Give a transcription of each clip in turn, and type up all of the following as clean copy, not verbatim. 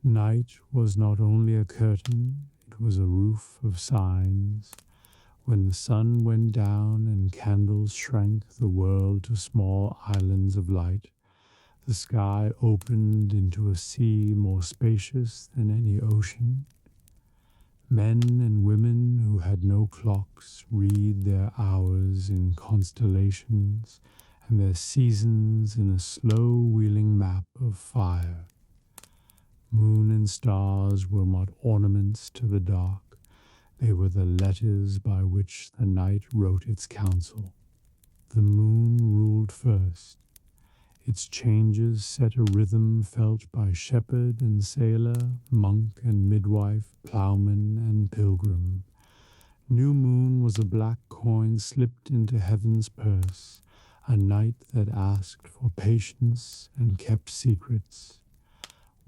Night was not only a curtain, it was a roof of signs. When the sun went down and candles shrank the world to small islands of light, the sky opened into a sea more spacious than any ocean. Men and women who had no clocks read their hours in constellations and their seasons in a slow-wheeling map of fire. Moon and stars were not ornaments to the dark. They were the letters by which the night wrote its counsel. The moon ruled first. Its changes set a rhythm felt by shepherd and sailor, monk and midwife, plowman and pilgrim. New moon was a black coin slipped into heaven's purse, a night that asked for patience and kept secrets.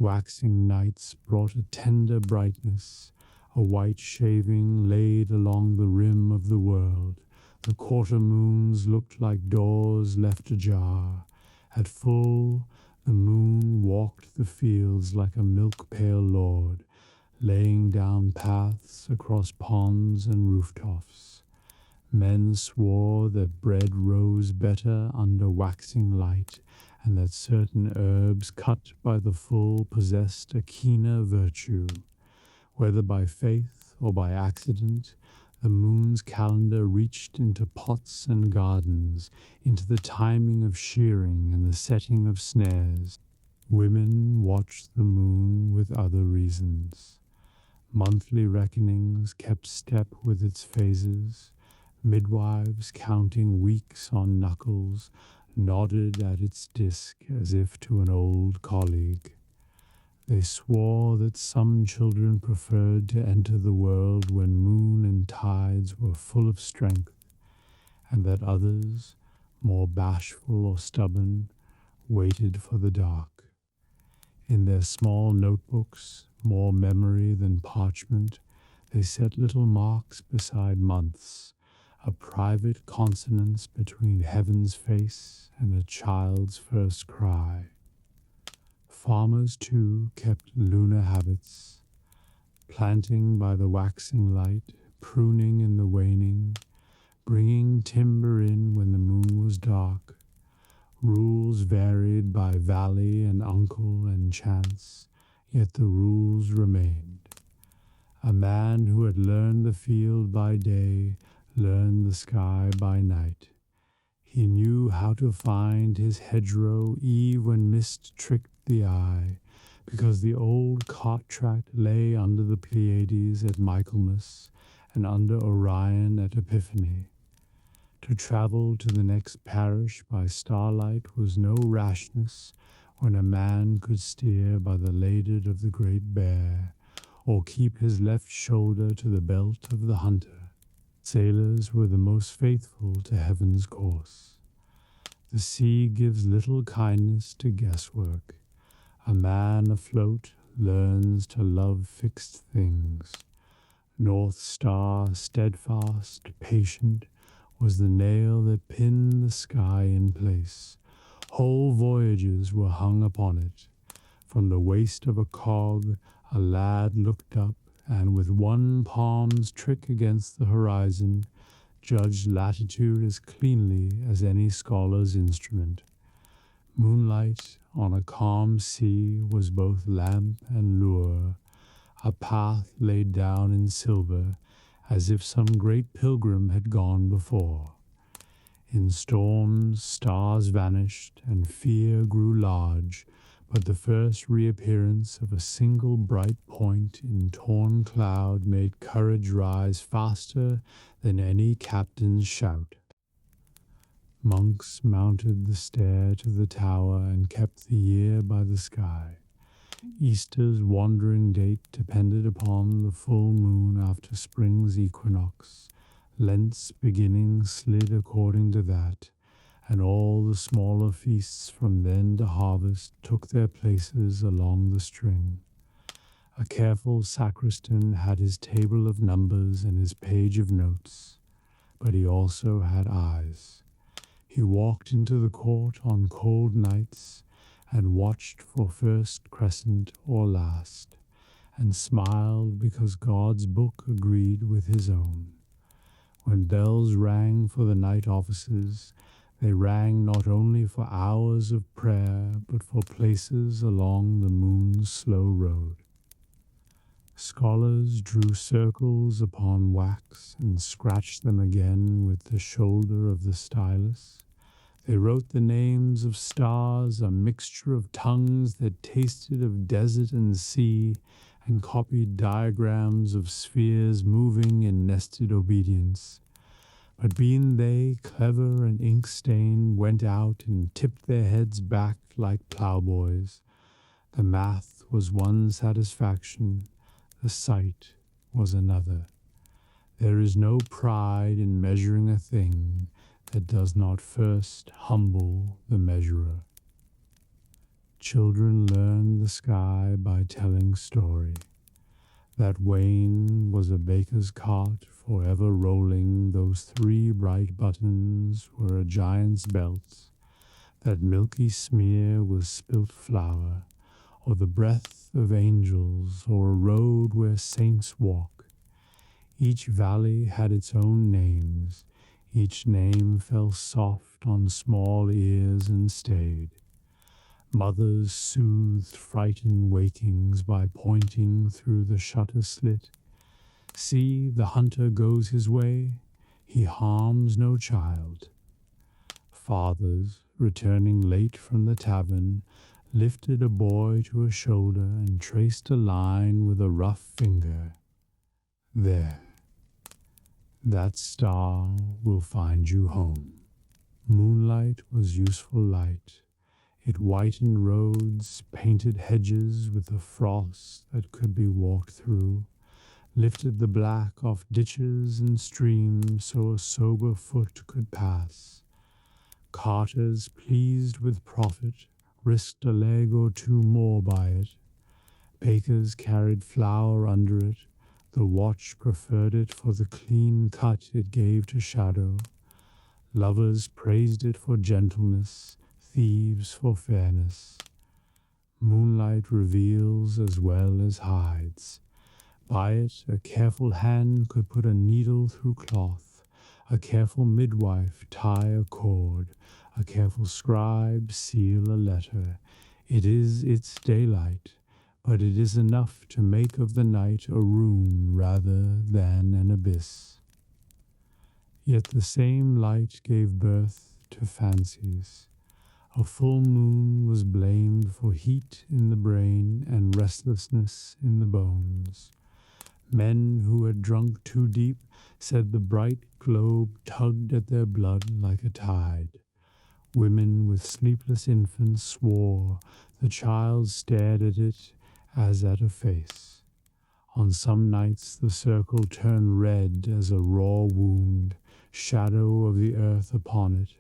Waxing nights brought a tender brightness, a white shaving laid along the rim of the world. The quarter moons looked like doors left ajar. At full, the moon walked the fields like a milk-pail lord, laying down paths across ponds and rooftops. Men swore that bread rose better under waxing light, and that certain herbs cut by the full possessed a keener virtue. Whether by faith or by accident, the moon's calendar reached into pots and gardens, into the timing of shearing and the setting of snares. Women watched the moon with other reasons. Monthly reckonings kept step with its phases. Midwives, counting weeks on knuckles, nodded at its disk as if to an old colleague. They swore that some children preferred to enter the world when moon and tides were full of strength, and that others, more bashful or stubborn, waited for the dark. In their small notebooks, more memory than parchment, they set little marks beside months, a private consonance between heaven's face and a child's first cry. Farmers, too, kept lunar habits, planting by the waxing light, pruning in the waning, bringing timber in when the moon was dark. Rules varied by valley and uncle and chance, yet the rules remained. A man who had learned the field by day learned the sky by night. He knew how to find his hedgerow eve when mist tricked the eye, because the old cart track lay under the Pleiades at Michaelmas and under Orion at Epiphany. To travel to the next parish by starlight was no rashness when a man could steer by the laded of the Great Bear, or keep his left shoulder to the belt of the hunter. Sailors were the most faithful to heaven's course. The sea gives little kindness to guesswork. A man afloat learns to love fixed things. North Star, steadfast, patient, was the nail that pinned the sky in place. Whole voyages were hung upon it. From the waist of a cog, a lad looked up, and with one palm's trick against the horizon, judged latitude as cleanly as any scholar's instrument. Moonlight on a calm sea was both lamp and lure, a path laid down in silver, as if some great pilgrim had gone before. In storms, stars vanished, and fear grew large, but the first reappearance of a single bright point in torn cloud made courage rise faster than any captain's shout. Monks mounted the stair to the tower and kept the year by the sky. Easter's wandering date depended upon the full moon after spring's equinox. Lent's beginning slid according to that, and all the smaller feasts from then to harvest took their places along the string. A careful sacristan had his table of numbers and his page of notes, but he also had eyes. He walked into the court on cold nights, and watched for first crescent or last, and smiled because God's book agreed with his own. When bells rang for the night offices, they rang not only for hours of prayer, but for places along the moon's slow road. Scholars drew circles upon wax and scratched them again with the shoulder of the stylus. They wrote the names of stars, a mixture of tongues that tasted of desert and sea, and copied diagrams of spheres moving in nested obedience. But being they clever and ink-stained, went out and tipped their heads back like ploughboys. The math was one satisfaction, the sight was another. There is no pride in measuring a thing that does not first humble the measurer. Children learn the sky by telling story. That wain was a baker's cart, forever rolling. Those 3 bright buttons were a giant's belts. That milky smear was spilt flour, or the breath of angels, or a road where saints walk. Each valley had its own names. Each name fell soft on small ears and stayed. Mothers soothed frightened wakings by pointing through the shutter slit. See, the hunter goes his way, he harms no child. Fathers, returning late from the tavern, lifted a boy to a shoulder and traced a line with a rough finger. There, that star will find you home. Moonlight was useful light. It whitened roads, painted hedges with a frost that could be walked through, lifted the black off ditches and streams so a sober foot could pass. Carters, pleased with profit, risked a leg or 2 more by it. Bakers carried flour under it. The watch preferred it for the clean cut it gave to shadow. Lovers praised it for gentleness, thieves for fairness. Moonlight reveals as well as hides. By it a careful hand could put a needle through cloth, a careful midwife tie a cord, a careful scribe seal a letter. It is its daylight, but it is enough to make of the night a room rather than an abyss. Yet the same light gave birth to fancies. A full moon was blamed for heat in the brain and restlessness in the bones. Men who had drunk too deep said the bright globe tugged at their blood like a tide. Women with sleepless infants swore the child stared at it as at a face. On some nights the circle turned red as a raw wound, shadow of the earth upon it,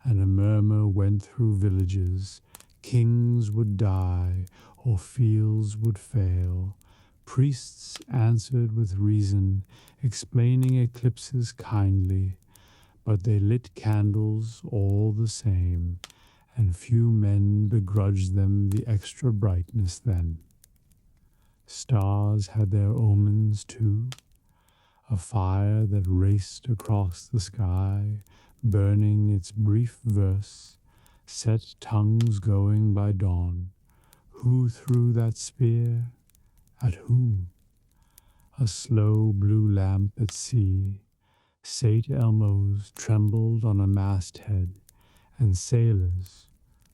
and a murmur went through villages. Kings would die, or fields would fail. Priests answered with reason, explaining eclipses kindly, but they lit candles all the same, and few men begrudged them the extra brightness then. Stars had their omens too, a fire that raced across the sky, burning its brief verse, set tongues going by dawn. Who threw that spear? At whom? A slow blue lamp at sea. St. Elmo's trembled on a masthead, and sailors,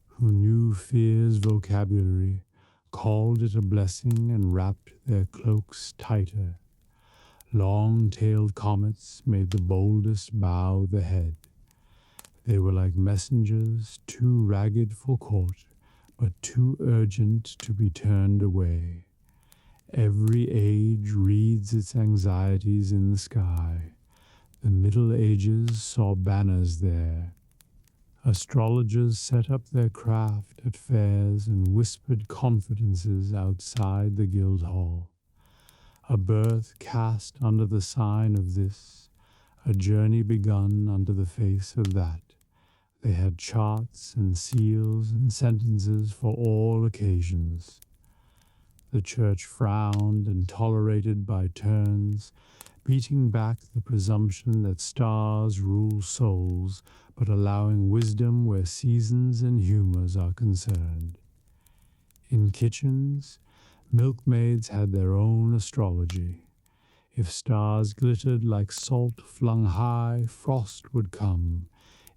who knew fear's vocabulary, called it a blessing and wrapped their cloaks tighter. Long-tailed comets made the boldest bow the head. They were like messengers, too ragged for court, but too urgent to be turned away. Every age reads its anxieties in the sky. The Middle Ages saw banners there. Astrologers set up their craft at fairs and whispered confidences outside the Guildhall. A birth cast under the sign of this, a journey begun under the face of that. They had charts and seals and sentences for all occasions. The church frowned and tolerated by turns, beating back the presumption that stars rule souls, but allowing wisdom where seasons and humors are concerned. In kitchens, milkmaids had their own astrology. If stars glittered like salt flung high, frost would come.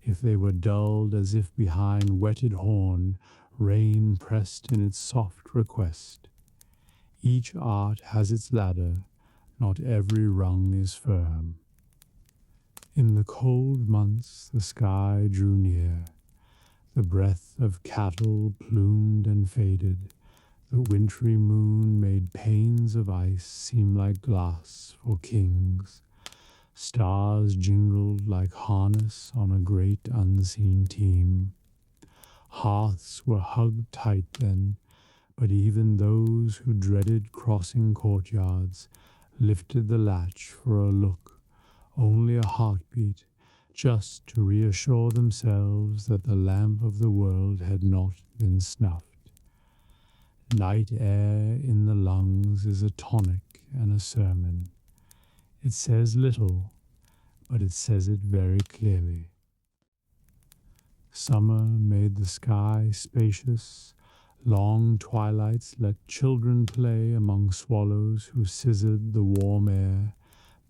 If they were dulled as if behind whetted horn, rain pressed in its soft request. Each art has its ladder, not every rung is firm. In the cold months the sky drew near. The breath of cattle plumed and faded. The wintry moon made panes of ice seem like glass for kings. Stars jingled like harness on a great unseen team. Hearths were hugged tight then, but even those who dreaded crossing courtyards lifted the latch for a look, only a heartbeat, just to reassure themselves that the lamp of the world had not been snuffed. Night air in the lungs is a tonic and a sermon. It says little, but it says it very clearly. Summer made the sky spacious. Long twilights let children play among swallows who scissored the warm air.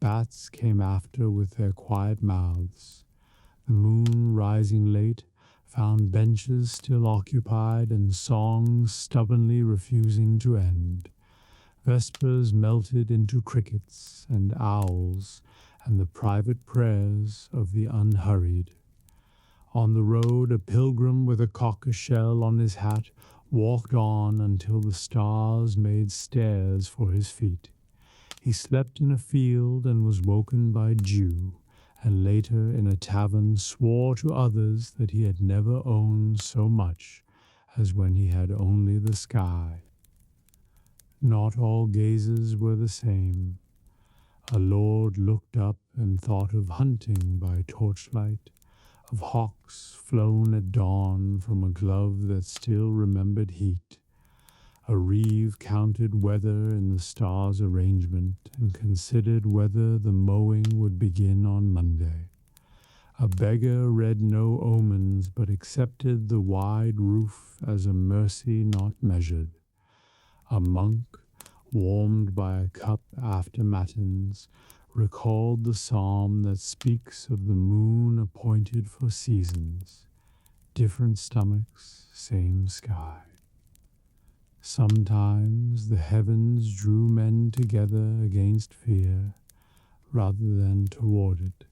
Bats came after with their quiet mouths. The moon, rising late, found benches still occupied and songs stubbornly refusing to end. Vespers melted into crickets and owls and the private prayers of the unhurried. On the road, a pilgrim with a cockleshell on his hat walked on until the stars made stairs for his feet. He slept in a field and was woken by dew, and later in a tavern swore to others that he had never owned so much as when he had only the sky. Not all gazes were the same. A lord looked up and thought of hunting by torchlight, of hawks flown at dawn from a glove that still remembered heat. A reeve counted weather in the stars' arrangement and considered whether the mowing would begin on Monday. A beggar read no omens but accepted the wide roof as a mercy not measured. A monk, warmed by a cup after matins, recalled the psalm that speaks of the moon appointed for seasons. Different stomachs, same sky. Sometimes the heavens drew men together against fear, rather than toward it.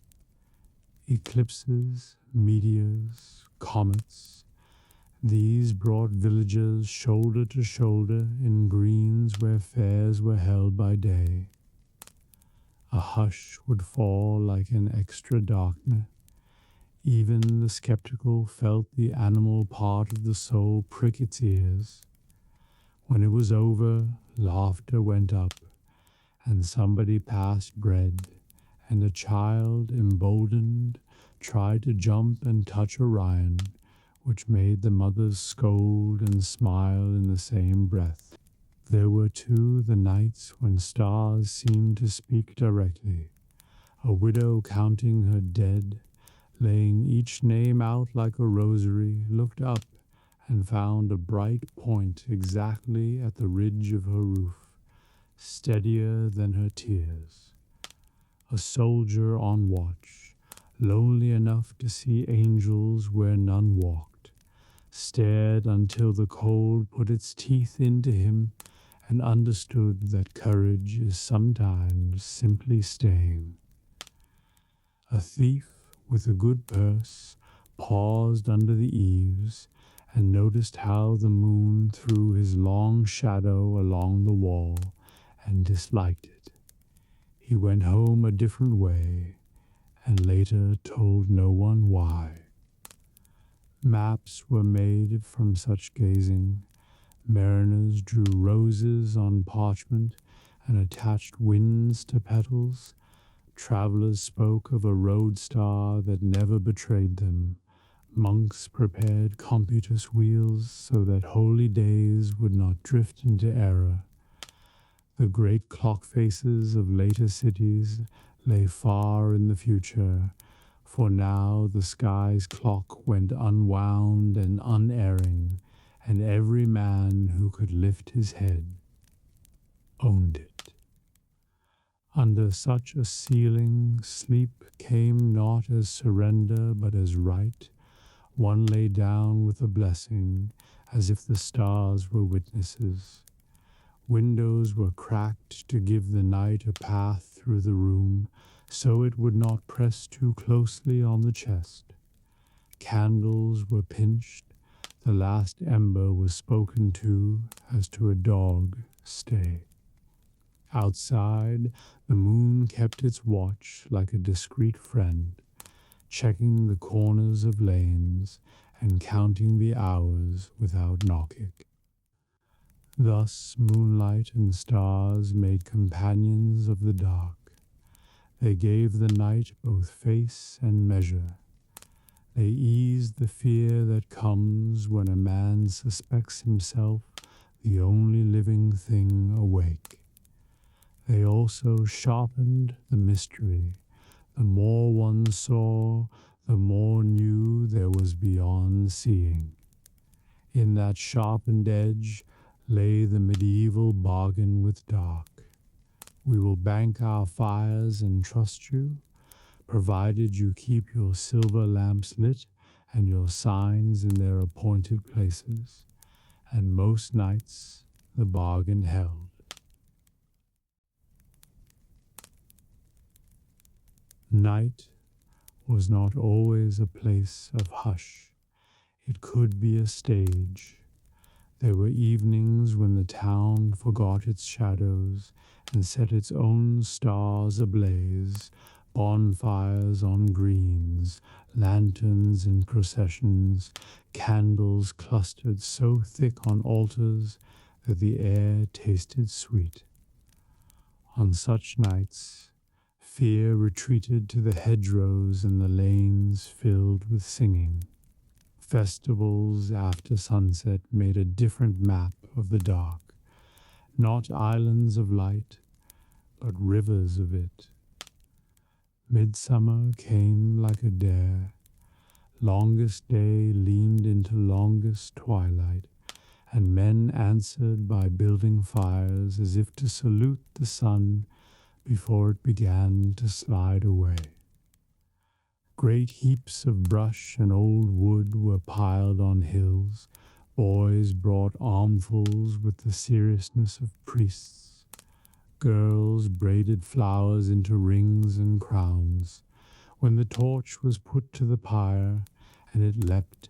Eclipses, meteors, comets, these brought villagers shoulder to shoulder in greens where fairs were held by day. A hush would fall like an extra darkness. Even the skeptical felt the animal part of the soul prick its ears. When it was over, laughter went up, and somebody passed bread, and a child, emboldened, tried to jump and touch Orion, which made the mothers scold and smile in the same breath. There were too the nights when stars seemed to speak directly, a widow counting her dead, laying each name out like a rosary, looked up and found a bright point exactly at the ridge of her roof, steadier than her tears. A soldier on watch, lonely enough to see angels where none walked, stared until the cold put its teeth into him and understood that courage is sometimes simply staying. A thief with a good purse paused under the eaves and noticed how the moon threw his long shadow along the wall and disliked it. He went home a different way and later told no one why. Maps were made from such gazing. Mariners drew roses on parchment and attached winds to petals. Travelers spoke of a road star that never betrayed them, Monks prepared computus wheels so that holy days would not drift into error. The great clock faces of later cities lay far in the future, for now the sky's clock went unwound and unerring, and every man who could lift his head owned it. Under such a ceiling, sleep came not as surrender but as right. One lay down with a blessing, as if the stars were witnesses. Windows were cracked to give the night a path through the room, so it would not press too closely on the chest. Candles were pinched, the last ember was spoken to, as to a dog, stay. Outside, the moon kept its watch like a discreet friend, checking the corners of lanes and counting the hours without knocking. Thus moonlight and stars made companions of the dark. They gave the night both face and measure. They eased the fear that comes when a man suspects himself the only living thing awake. They also sharpened the mystery. The more one saw, the more knew there was beyond seeing. In that sharpened edge lay the medieval bargain with dark. We will bank our fires and trust you, provided you keep your silver lamps lit and your signs in their appointed places. And most nights the bargain held. Night was not always a place of hush. It could be a stage. There were evenings when the town forgot its shadows and set its own stars ablaze, bonfires on greens, lanterns in processions, candles clustered so thick on altars that the air tasted sweet. On such nights, fear retreated to the hedgerows and the lanes filled with singing. Festivals after sunset made a different map of the dark, not islands of light, but rivers of it. Midsummer came like a dare. Longest day leaned into longest twilight, and men answered by building fires as if to salute the sun before it began to slide away. Great heaps of brush and old wood were piled on hills. Boys brought armfuls with the seriousness of priests. Girls braided flowers into rings and crowns. When the torch was put to the pyre, and it leapt,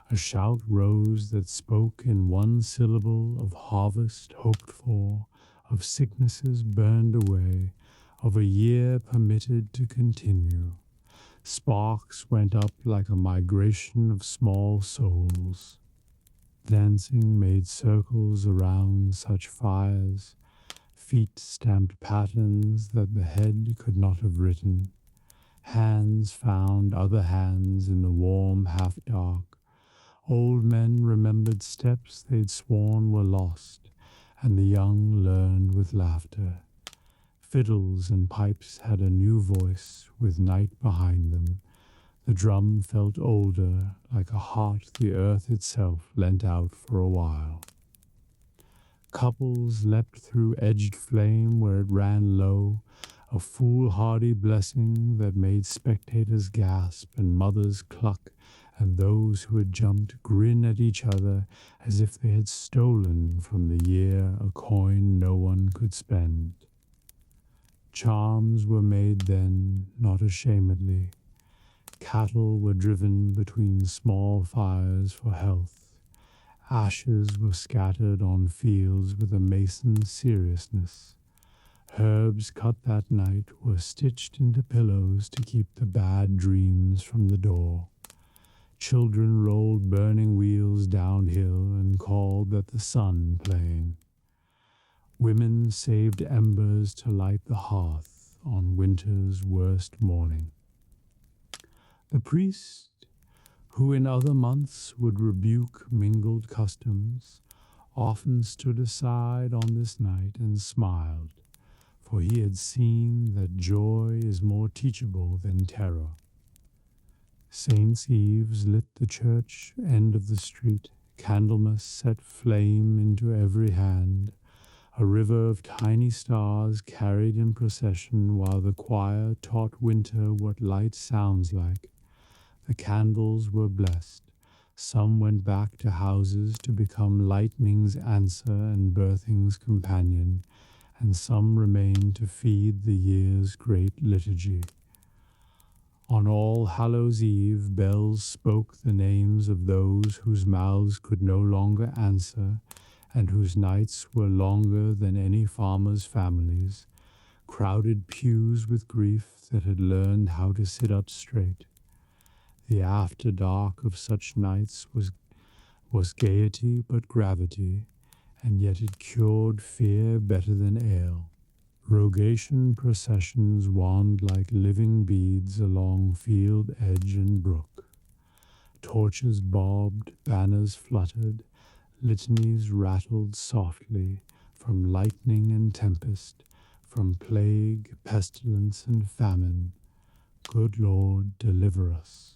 a shout rose that spoke in one syllable of harvest hoped for, of sicknesses burned away, of a year permitted to continue. Sparks went up like a migration of small souls. Dancing made circles around such fires. Feet stamped patterns that the head could not have written. Hands found other hands in the warm half-dark. Old men remembered steps they'd sworn were lost, and the young learned with laughter. Fiddles and pipes had a new voice with night behind them. The drum felt older, like a heart the earth itself lent out for a while. Couples leapt through edged flame where it ran low, a foolhardy blessing that made spectators gasp and mothers cluck, and those who had jumped grin at each other as if they had stolen from the year a coin no one could spend. Charms were made then, not ashamedly. Cattle were driven between small fires for health. Ashes were scattered on fields with a mason's seriousness. Herbs cut that night were stitched into pillows to keep the bad dreams from the door. Children rolled burning wheels downhill and called that the sun playing. Women saved embers to light the hearth on winter's worst morning. The priest, who in other months would rebuke mingled customs, often stood aside on this night and smiled, for he had seen that joy is more teachable than terror. Saints' Eves lit the church end of the street, Candlemas set flame into every hand, a river of tiny stars carried in procession while the choir taught winter what light sounds like. The candles were blessed. Some went back to houses to become lightning's answer and birthing's companion, and some remained to feed the year's great liturgy. On All Hallows' Eve, bells spoke the names of those whose mouths could no longer answer, and whose nights were longer than any farmer's families, crowded pews with grief that had learned how to sit up straight. The after dark of such nights was gaiety but gravity, and yet it cured fear better than ale. Rogation processions wound like living beads along field edge and brook. Torches bobbed, banners fluttered, litanies rattled softly from lightning and tempest, from plague, pestilence, and famine. Good Lord, deliver us.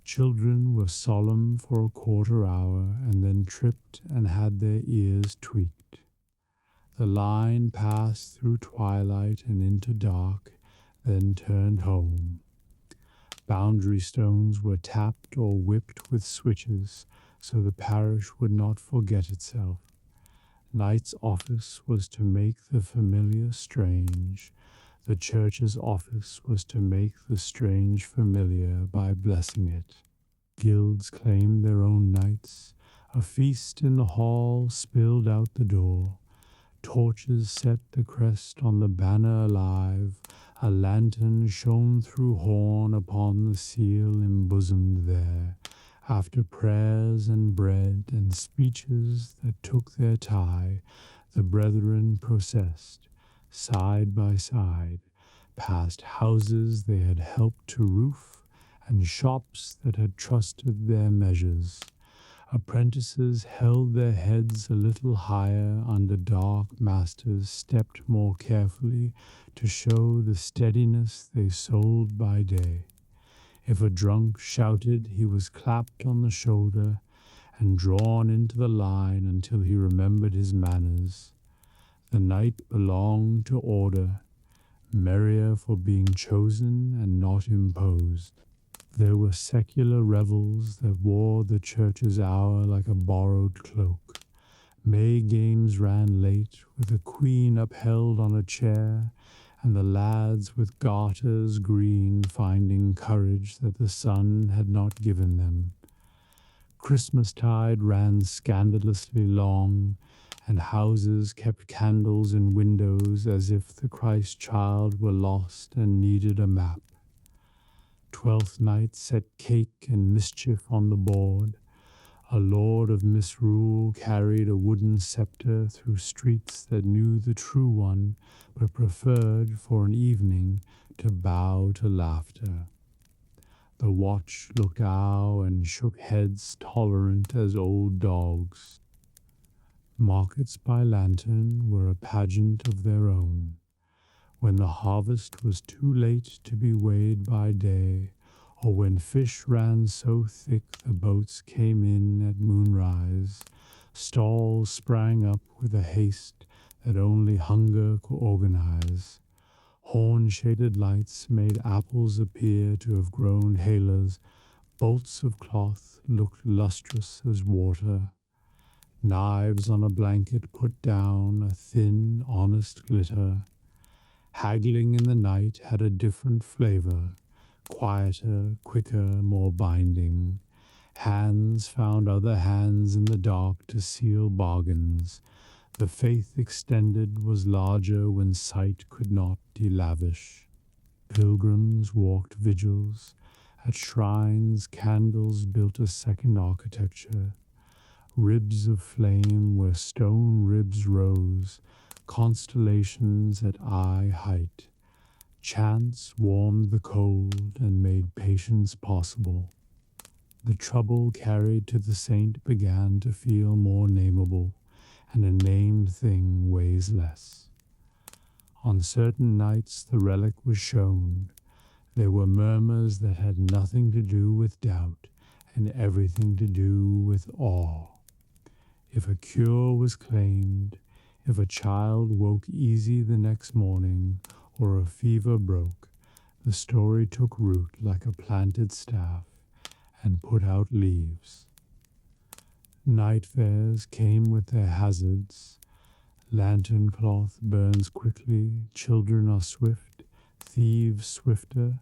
Children were solemn for a quarter hour and then tripped and had their ears tweaked. The line passed through twilight and into dark, then turned home. Boundary stones were tapped or whipped with switches so the parish would not forget itself. Night's office was to make the familiar strange. The church's office was to make the strange familiar by blessing it. Guilds claimed their own nights. A feast in the hall spilled out the door. Torches set the crest on the banner alive. A lantern shone through horn upon the seal embosomed there. After prayers and bread and speeches that took their tie, the brethren processed, side by side, past houses they had helped to roof and shops that had trusted their measures. Apprentices held their heads a little higher under dark masters stepped more carefully to show the steadiness they sold by day. If a drunk shouted, he was clapped on the shoulder and drawn into the line until he remembered his manners. The night belonged to order, merrier for being chosen and not imposed. There were secular revels that wore the church's hour like a borrowed cloak. May games ran late, with the queen upheld on a chair, and the lads with garters green finding courage that the sun had not given them. Christmastide ran scandalously long, and houses kept candles in windows as if the Christ child were lost and needed a map. Twelfth Night set cake and mischief on the board. A lord of misrule carried a wooden scepter through streets that knew the true one, but preferred for an evening to bow to laughter. The watch looked ow and shook heads tolerant as old dogs. Markets by lantern were a pageant of their own. When the harvest was too late to be weighed by day, or when fish ran so thick the boats came in at moonrise, stalls sprang up with a haste that only hunger could organize. Horn-shaded lights made apples appear to have grown halos. Bolts of cloth looked lustrous as water. Knives on a blanket put down a thin, honest glitter. Haggling in the night had a different flavor, quieter, quicker, more binding. Hands found other hands in the dark to seal bargains. The faith extended was larger when sight could not delavish. Pilgrims walked vigils. At shrines, candles built a second architecture. Ribs of flame where stone ribs rose, constellations at eye height. Chants warmed the cold and made patience possible. The trouble carried to the saint began to feel more nameable, and a named thing weighs less. On certain nights the relic was shown. There were murmurs that had nothing to do with doubt and everything to do with awe. If a cure was claimed, if a child woke easy the next morning, or a fever broke, the story took root like a planted staff and put out leaves. Night fairs came with their hazards. Lantern cloth burns quickly, children are swift, thieves swifter.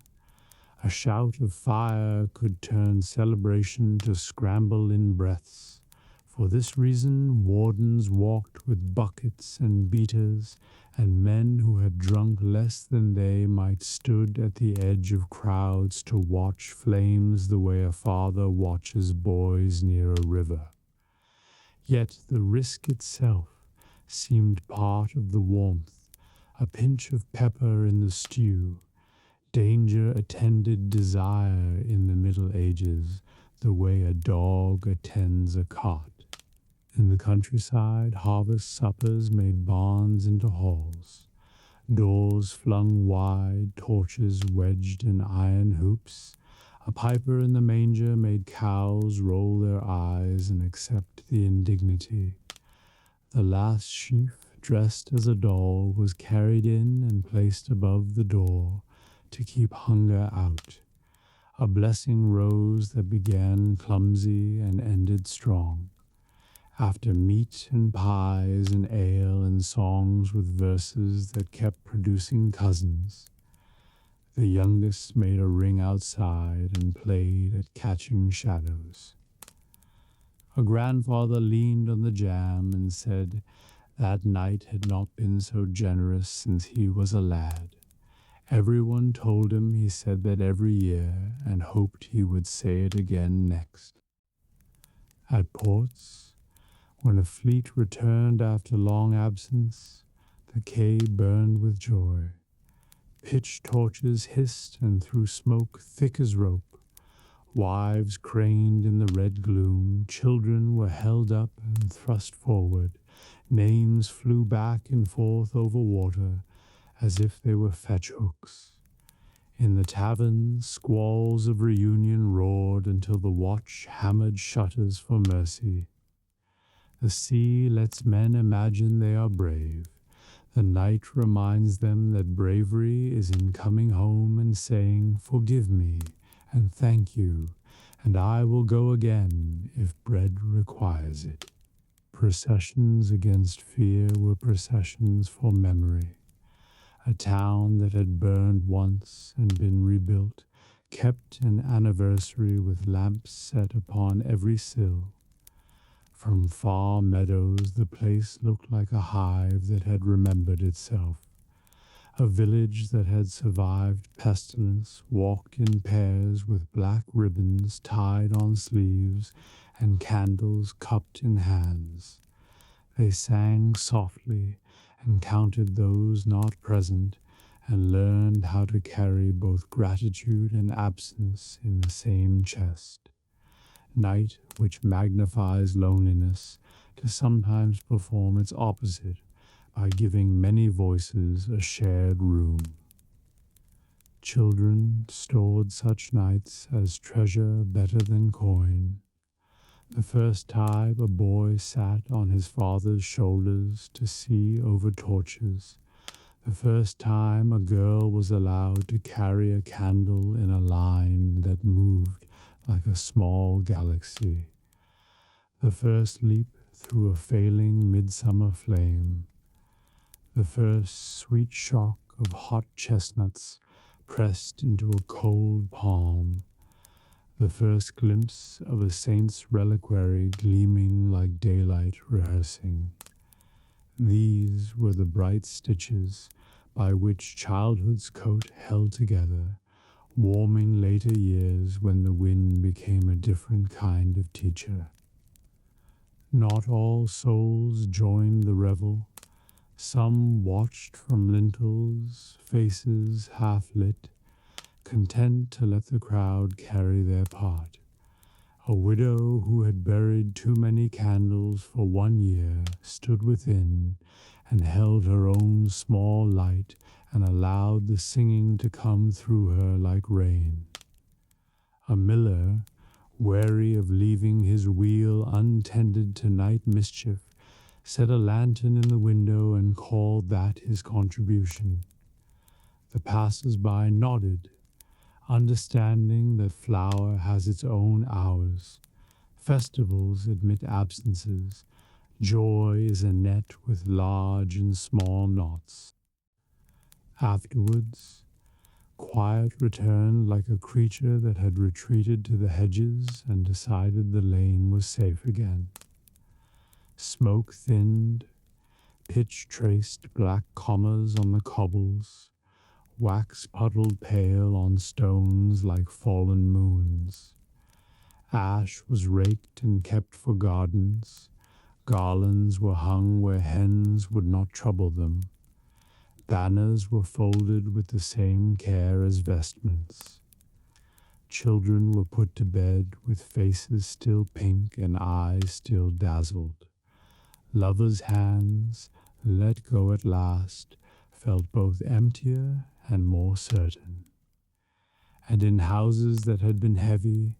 A shout of fire could turn celebration to scramble in breaths. For this reason, wardens walked with buckets and beaters, and men who had drunk less than they might stood at the edge of crowds to watch flames the way a father watches boys near a river. Yet the risk itself seemed part of the warmth, a pinch of pepper in the stew. Danger attended desire in the Middle Ages, the way a dog attends a cart. In the countryside, harvest suppers made barns into halls. Doors flung wide, torches wedged in iron hoops. A piper in the manger made cows roll their eyes and accept the indignity. The last sheaf, dressed as a doll, was carried in and placed above the door to keep hunger out. A blessing rose that began clumsy and ended strong. After meat and pies and ale and songs with verses that kept producing cousins, the youngest made a ring outside and played at catching shadows. A grandfather leaned on the jam and said that night had not been so generous since he was a lad. Everyone told him he said that every year and hoped he would say it again next. At ports, when a fleet returned after long absence, the quay burned with joy. Pitch torches hissed and threw smoke thick as rope. Wives craned in the red gloom, children were held up and thrust forward, names flew back and forth over water as if they were fetch hooks. In the taverns, squalls of reunion roared until the watch hammered shutters for mercy. The sea lets men imagine they are brave. The night reminds them that bravery is in coming home and saying, "Forgive me," and "Thank you," and "I will go again if bread requires it." Processions against fear were processions for memory. A town that had burned once and been rebuilt kept an anniversary with lamps set upon every sill. From far meadows the place looked like a hive that had remembered itself. A village that had survived pestilence walked in pairs with black ribbons tied on sleeves and candles cupped in hands. They sang softly and counted those not present and learned how to carry both gratitude and absence in the same chest. Night, which magnifies loneliness, to sometimes perform its opposite by giving many voices a shared room. Children stored such nights as treasure better than coin. The first time a boy sat on his father's shoulders to see over torches. The first time a girl was allowed to carry a candle in a line that moved like a small galaxy. The first leap through a failing midsummer flame. The first sweet shock of hot chestnuts pressed into a cold palm. The first glimpse of a saint's reliquary gleaming like daylight rehearsing. These were the bright stitches by which childhood's coat held together, warming later years when the wind became a different kind of teacher. Not all souls joined the revel. Some watched from lintels, faces half lit, content to let the crowd carry their part. A widow who had buried too many candles for 1 year stood within and held her own small light and allowed the singing to come through her like rain. A miller, wary of leaving his wheel untended to night mischief, set a lantern in the window and called that his contribution. The passers-by nodded, understanding that flower has its own hours. Festivals admit absences. Joy is a net with large and small knots. Afterwards, quiet returned like a creature that had retreated to the hedges and decided the lane was safe again. Smoke thinned, pitch traced black commas on the cobbles, wax puddled pale on stones like fallen moons. Ash was raked and kept for gardens. Garlands were hung where hens would not trouble them. Banners were folded with the same care as vestments. Children were put to bed with faces still pink and eyes still dazzled. Lovers' hands, let go at last, felt both emptier and more certain. And in houses that had been heavy,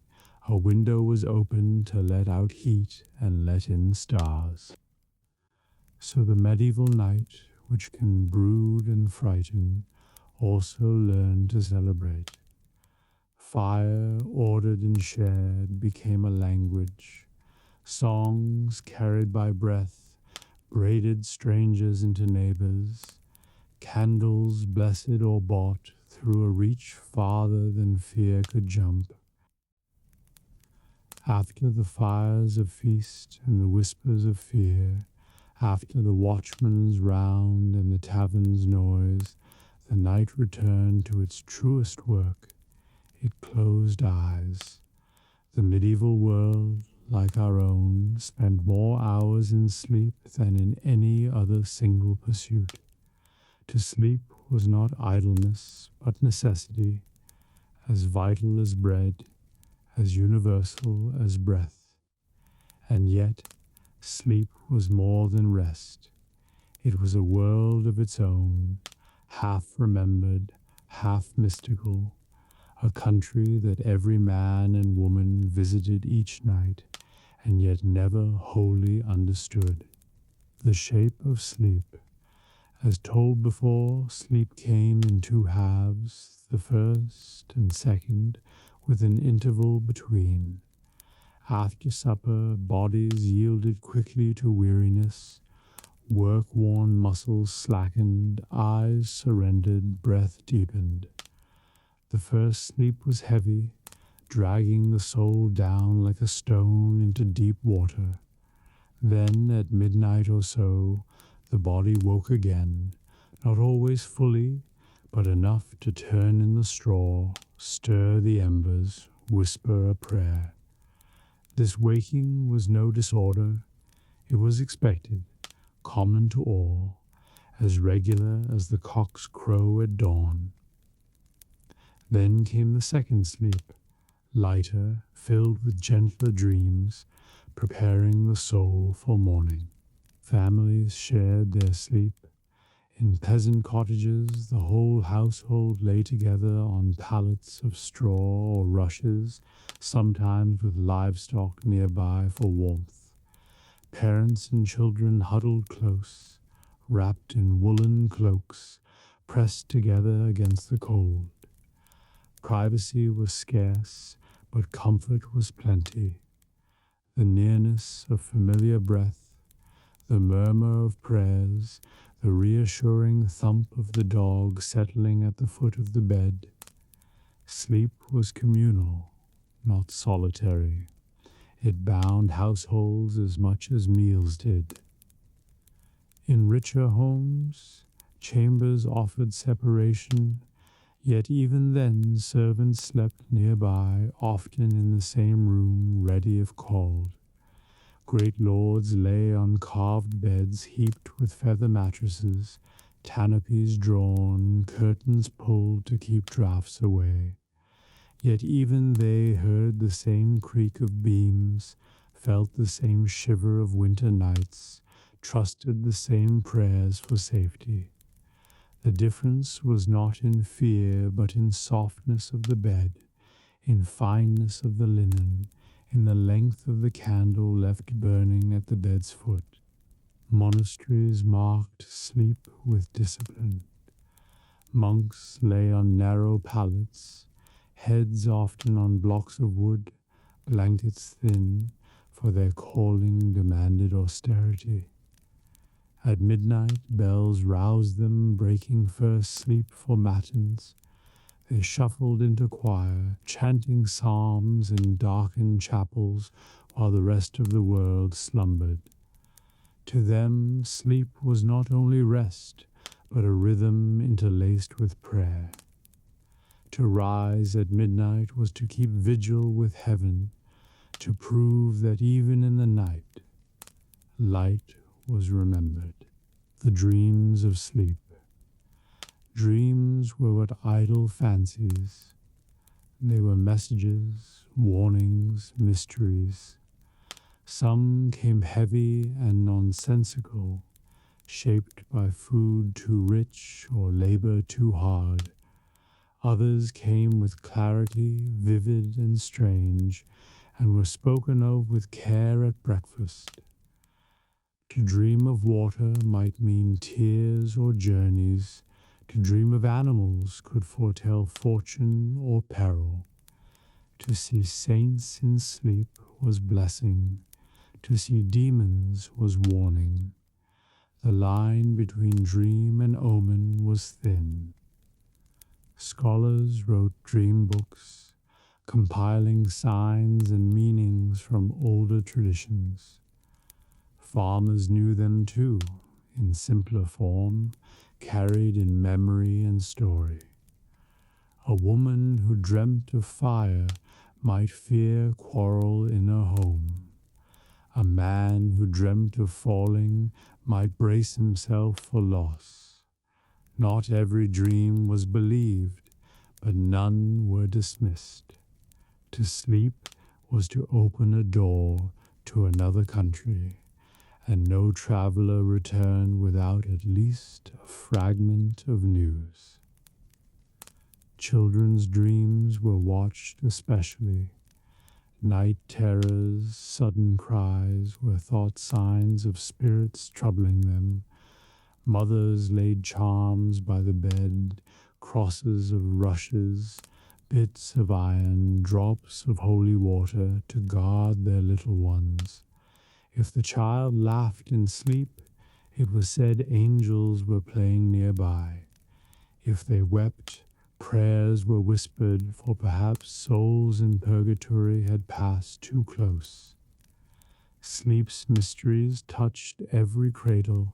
a window was opened to let out heat and let in stars. So the medieval night, which can brood and frighten, also learned to celebrate. Fire, ordered and shared, became a language. Songs carried by breath braided strangers into neighbors. Candles, blessed or bought, through a reach farther than fear could jump. After the fires of feast and the whispers of fear, after the watchman's round and the tavern's noise, the night returned to its truest work. It closed eyes. The medieval world, like our own, spent more hours in sleep than in any other single pursuit. To sleep was not idleness, but necessity, as vital as bread, as universal as breath. And yet, sleep was more than rest. It was a world of its own, half remembered, half mystical, a country that every man and woman visited each night, and yet never wholly understood. The shape of sleep. As told before, sleep came in two halves, the first and second, with an interval between. After supper, bodies yielded quickly to weariness. Work-worn muscles slackened, eyes surrendered, breath deepened. The first sleep was heavy, dragging the soul down like a stone into deep water. Then, at midnight or so, the body woke again, not always fully, but enough to turn in the straw, stir the embers, whisper a prayer. This waking was no disorder. It was expected, common to all, as regular as the cock's crow at dawn. Then came the second sleep, lighter, filled with gentler dreams, preparing the soul for morning. Families shared their sleep. In peasant cottages, the whole household lay together on pallets of straw or rushes, sometimes with livestock nearby for warmth. Parents and children huddled close, wrapped in woolen cloaks, pressed together against the cold. Privacy was scarce, but comfort was plenty. The nearness of familiar breath, the murmur of prayers, the reassuring thump of the dog settling at the foot of the bed. Sleep was communal, not solitary. It bound households as much as meals did. In richer homes, chambers offered separation, yet even then servants slept nearby, often in the same room, ready if called. Great lords lay on carved beds heaped with feather mattresses, canopies drawn, curtains pulled to keep draughts away. Yet even they heard the same creak of beams, felt the same shiver of winter nights, trusted the same prayers for safety. The difference was not in fear, but in softness of the bed, in fineness of the linen, in the length of the candle left burning at the bed's foot. Monasteries marked sleep with discipline. Monks lay on narrow pallets, heads often on blocks of wood, blankets thin, for their calling demanded austerity. At midnight, bells roused them, breaking first sleep for matins. They shuffled into choir, chanting psalms in darkened chapels, while the rest of the world slumbered. To them, sleep was not only rest, but a rhythm interlaced with prayer. To rise at midnight was to keep vigil with heaven, to prove that even in the night, light was remembered. The dreams of sleep. Dreams were but idle fancies. They were messages, warnings, mysteries. Some came heavy and nonsensical, shaped by food too rich or labor too hard. Others came with clarity, vivid and strange, and were spoken of with care at breakfast. To dream of water might mean tears or journeys. To dream of animals could foretell fortune or peril. To see saints in sleep was blessing. To see demons was warning. The line between dream and omen was thin. Scholars wrote dream books, compiling signs and meanings from older traditions. Farmers knew them too, in simpler form, carried in memory and story. A woman who dreamt of fire might fear quarrel in her home. A man who dreamt of falling might brace himself for loss. Not every dream was believed, but none were dismissed. To sleep was to open a door to another country, and no traveler returned without at least a fragment of news. Children's dreams were watched especially. Night terrors, sudden cries were thought signs of spirits troubling them. Mothers laid charms by the bed, crosses of rushes, bits of iron, drops of holy water to guard their little ones. If the child laughed in sleep, it was said angels were playing nearby. If they wept, prayers were whispered, for perhaps souls in purgatory had passed too close. Sleep's mysteries touched every cradle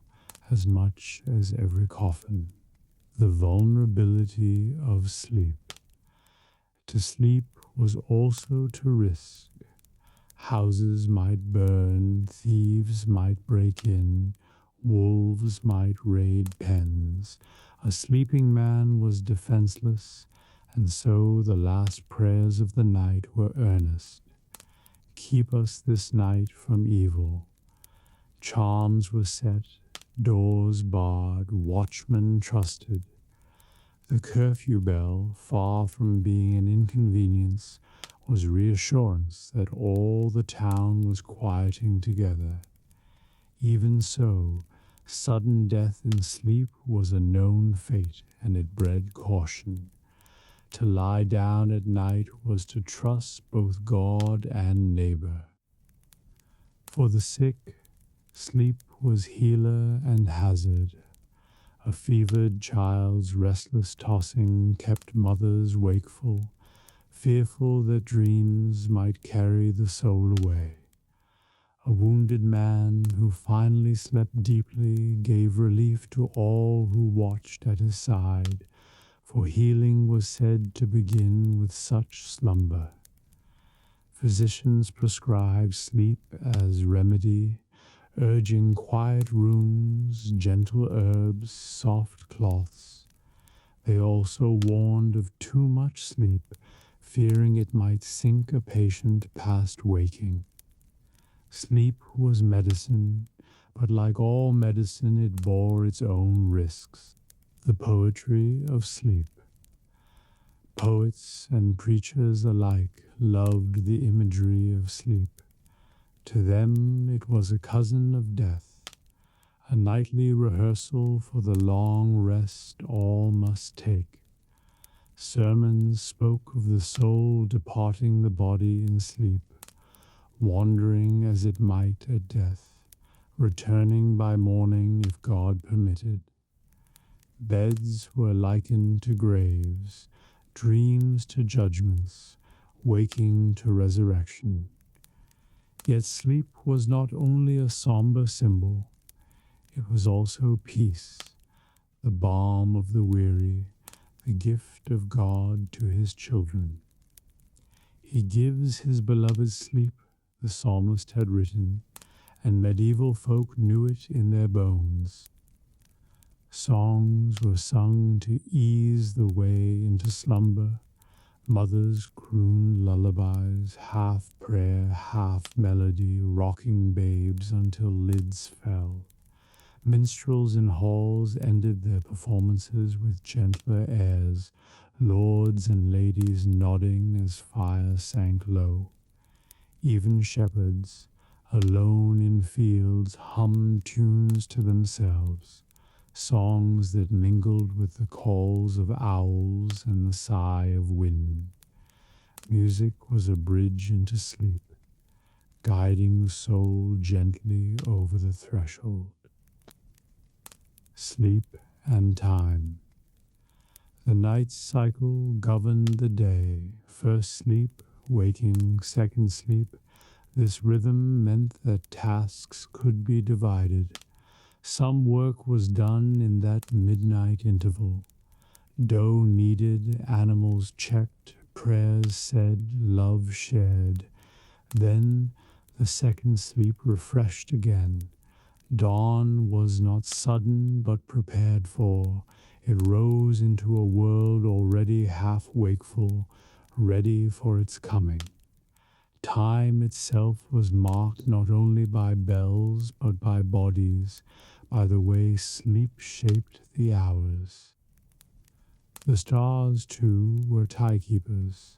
as much as every coffin. The vulnerability of sleep. To sleep was also to risk. Houses might burn, thieves might break in, wolves might raid pens. A sleeping man was defenseless, and so the last prayers of the night were earnest. Keep us this night from evil. Charms were set, doors barred, watchmen trusted. The curfew bell, far from being an inconvenience, was reassurance that all the town was quieting together. Even so, sudden death in sleep was a known fate, and it bred caution. To lie down at night was to trust both God and neighbor. For the sick, sleep was healer and hazard. A fevered child's restless tossing kept mothers wakeful, fearful that dreams might carry the soul away. A wounded man who finally slept deeply gave relief to all who watched at his side, for healing was said to begin with such slumber. Physicians prescribed sleep as remedy, urging quiet rooms, gentle herbs, soft cloths. They also warned of too much sleep, fearing it might sink a patient past waking. Sleep was medicine, but like all medicine it bore its own risks. The poetry of sleep. Poets and preachers alike loved the imagery of sleep. To them it was a cousin of death, a nightly rehearsal for the long rest all must take. Sermons spoke of the soul departing the body in sleep, wandering as it might at death, returning by morning if God permitted. Beds were likened to graves, dreams to judgments, waking to resurrection. Yet sleep was not only a somber symbol, it was also peace, the balm of the weary, the gift of God to his children. He gives his beloved sleep, the psalmist had written, and medieval folk knew it in their bones. Songs were sung to ease the way into slumber. Mothers crooned lullabies, half prayer, half melody, rocking babes until lids fell. Minstrels in halls ended their performances with gentler airs, lords and ladies nodding as fire sank low. Even shepherds, alone in fields, hummed tunes to themselves, songs that mingled with the calls of owls and the sigh of wind. Music was a bridge into sleep, guiding the soul gently over the threshold. Sleep and time. The night's cycle governed the day. First sleep, waking, second sleep. This rhythm meant that tasks could be divided. Some work was done in that midnight interval. Dough kneaded, animals checked, prayers said, love shared. Then the second sleep refreshed again. Dawn was not sudden but prepared for. It rose into a world already half wakeful, ready for its coming. Time itself was marked not only by bells but by bodies, by the way sleep shaped the hours. The stars, too, were timekeepers.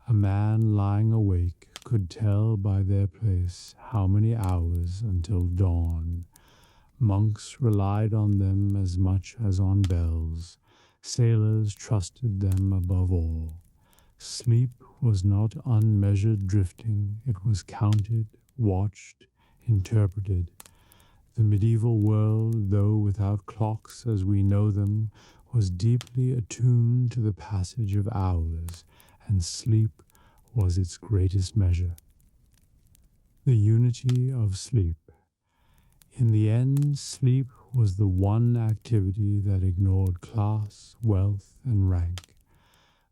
A man lying awake could tell by their place how many hours until dawn. Monks relied on them as much as on bells. Sailors trusted them above all. Sleep was not unmeasured drifting. It was counted, watched, interpreted. The medieval world, though without clocks as we know them, was deeply attuned to the passage of hours, and sleep was its greatest measure. The unity of sleep. In the end, sleep was the one activity that ignored class, wealth, and rank.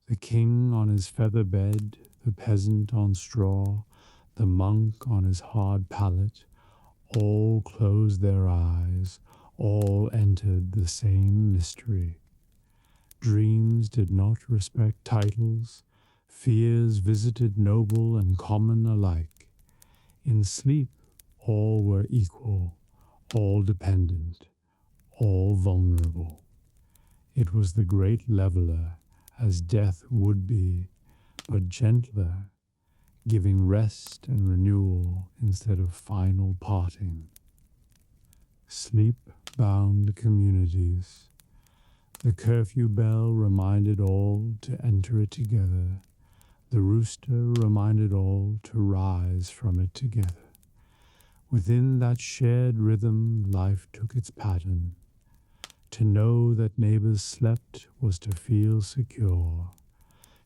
The king on his feather bed, the peasant on straw, the monk on his hard pallet, all closed their eyes, all entered the same mystery. Dreams did not respect titles, fears visited noble and common alike. In sleep, all were equal, all dependent, all vulnerable. It was the great leveler, as death would be, but gentler, giving rest and renewal instead of final parting. Sleep-bound communities. The curfew bell reminded all to enter it together. The rooster reminded all to rise from it together. Within that shared rhythm, life took its pattern. To know that neighbors slept was to feel secure.